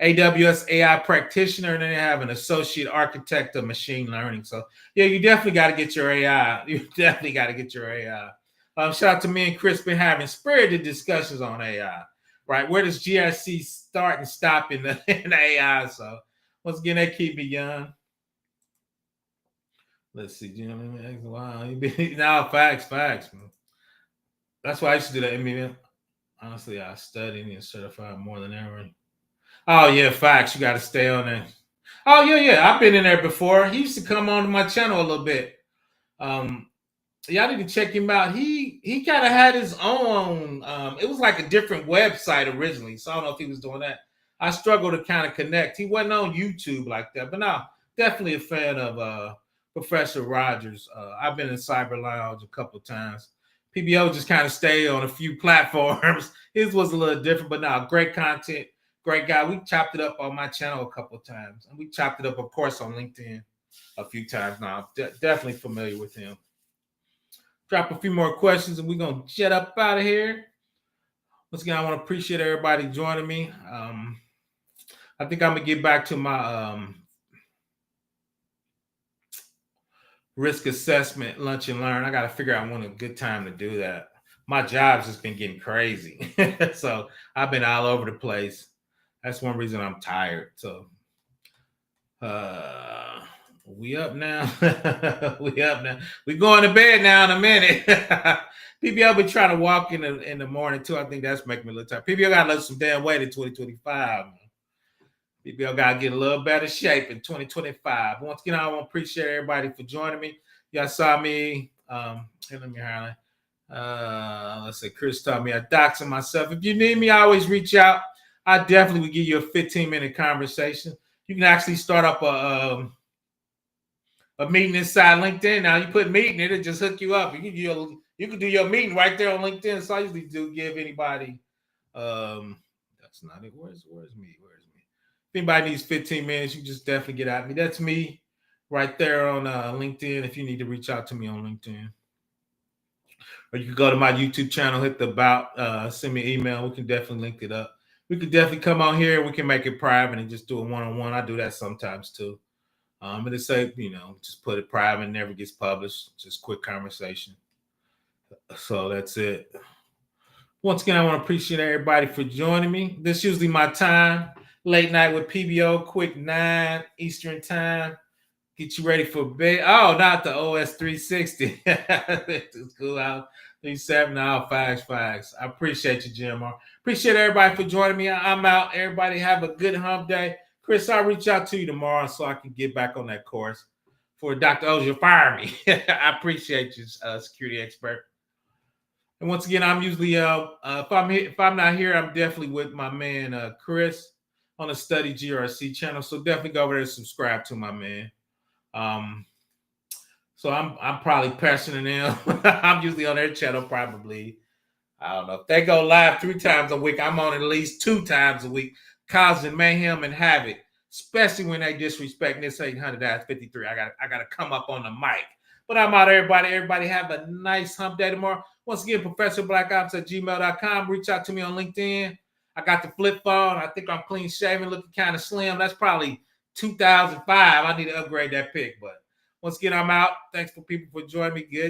AWS AI practitioner, and then they have an associate architect of machine learning. So yeah, you definitely got to get your AI. You definitely got to get your AI. Shout out to me and Chris been having spirited discussions on AI. Right, where does GRC start and stop in in AI? So once again, they keep me young. Let's see, wow, now facts, man. That's why I used to do that. I mean, honestly, I studied and certified more than ever. Oh yeah, facts. You got to stay on there. Oh yeah. I've been in there before. He used to come on to my channel a little bit. Y'all need to check him out. He kind of had his own. It was like a different website originally, so I don't know if he was doing that. I struggled to kind of connect. He wasn't on YouTube like that, but no, definitely a fan of Professor Rogers. I've been in Cyber Lounge a couple of times. PBO just kind of stayed on a few platforms. His was a little different, but now great content, great guy. We chopped it up on my channel a couple of times, and we chopped it up, of course, on LinkedIn a few times now. Definitely familiar with him. Drop a few more questions, and we're gonna jet up out of here. Once again, I want to appreciate everybody joining me. I think I'm gonna get back to my risk assessment, lunch and learn. I got to figure out when a good time to do that. My job's just been getting crazy. So I've been all over the place. That's one reason I'm tired. So we up now. We up now. We going to bed now in a minute. PBL been trying to walk in the morning too. I think that's making me a little tired. PBL got to lose some damn weight in 2025. Man. PBL got to get a little better shape in 2025. Once again, I want to appreciate everybody for joining me. Y'all saw me. Let me highlight. Let's say Chris taught me I doxing myself. If you need me, I always reach out. I definitely would give you a 15-minute conversation. You can actually start up a meeting inside LinkedIn. Now you put meeting, it'll just hook you up. You can do your meeting right there on LinkedIn. So I usually do give anybody. That's not it. Where's me? If anybody needs 15 minutes, you just definitely get at me. That's me right there on LinkedIn. If you need to reach out to me on LinkedIn, or you can go to my YouTube channel, hit the about, send me an email. We can definitely link it up. We could definitely come on here. We can make it private and just do a one-on-one. I do that sometimes too. But it's say, just put it private, never gets published. Just quick conversation. So that's it. Once again, I want to appreciate everybody for joining me. This is usually my time. Late night with PBO, quick 9 Eastern time. Get you ready for bed. Oh, not the OS 360. It's cool out. 37 now, facts. I appreciate you, Jim. Appreciate everybody for joining me. I'm out. Everybody have a good hump day. Chris, I'll reach out to you tomorrow so I can get back on that course for Dr. Ozier. Fire me. I appreciate you, security expert. And once again, I'm usually if I'm not here, I'm definitely with my man Chris on the Study GRC channel. So definitely go over there and subscribe to my man. So I'm probably pestering them. I'm usually on their channel probably. I don't know. If they go live 3 times a week, I'm on at least 2 times a week, causing mayhem and havoc, especially when they disrespect this 800-53. I gotta come up on the mic. But I'm out, everybody. Everybody have a nice hump day tomorrow. Once again, ProfessorBlackOps@gmail.com. Reach out to me on LinkedIn. I got the flip phone. I think I'm clean shaven, looking kind of slim. That's probably 2005. I need to upgrade that pic. But once again, I'm out. Thanks for people for joining me. Good.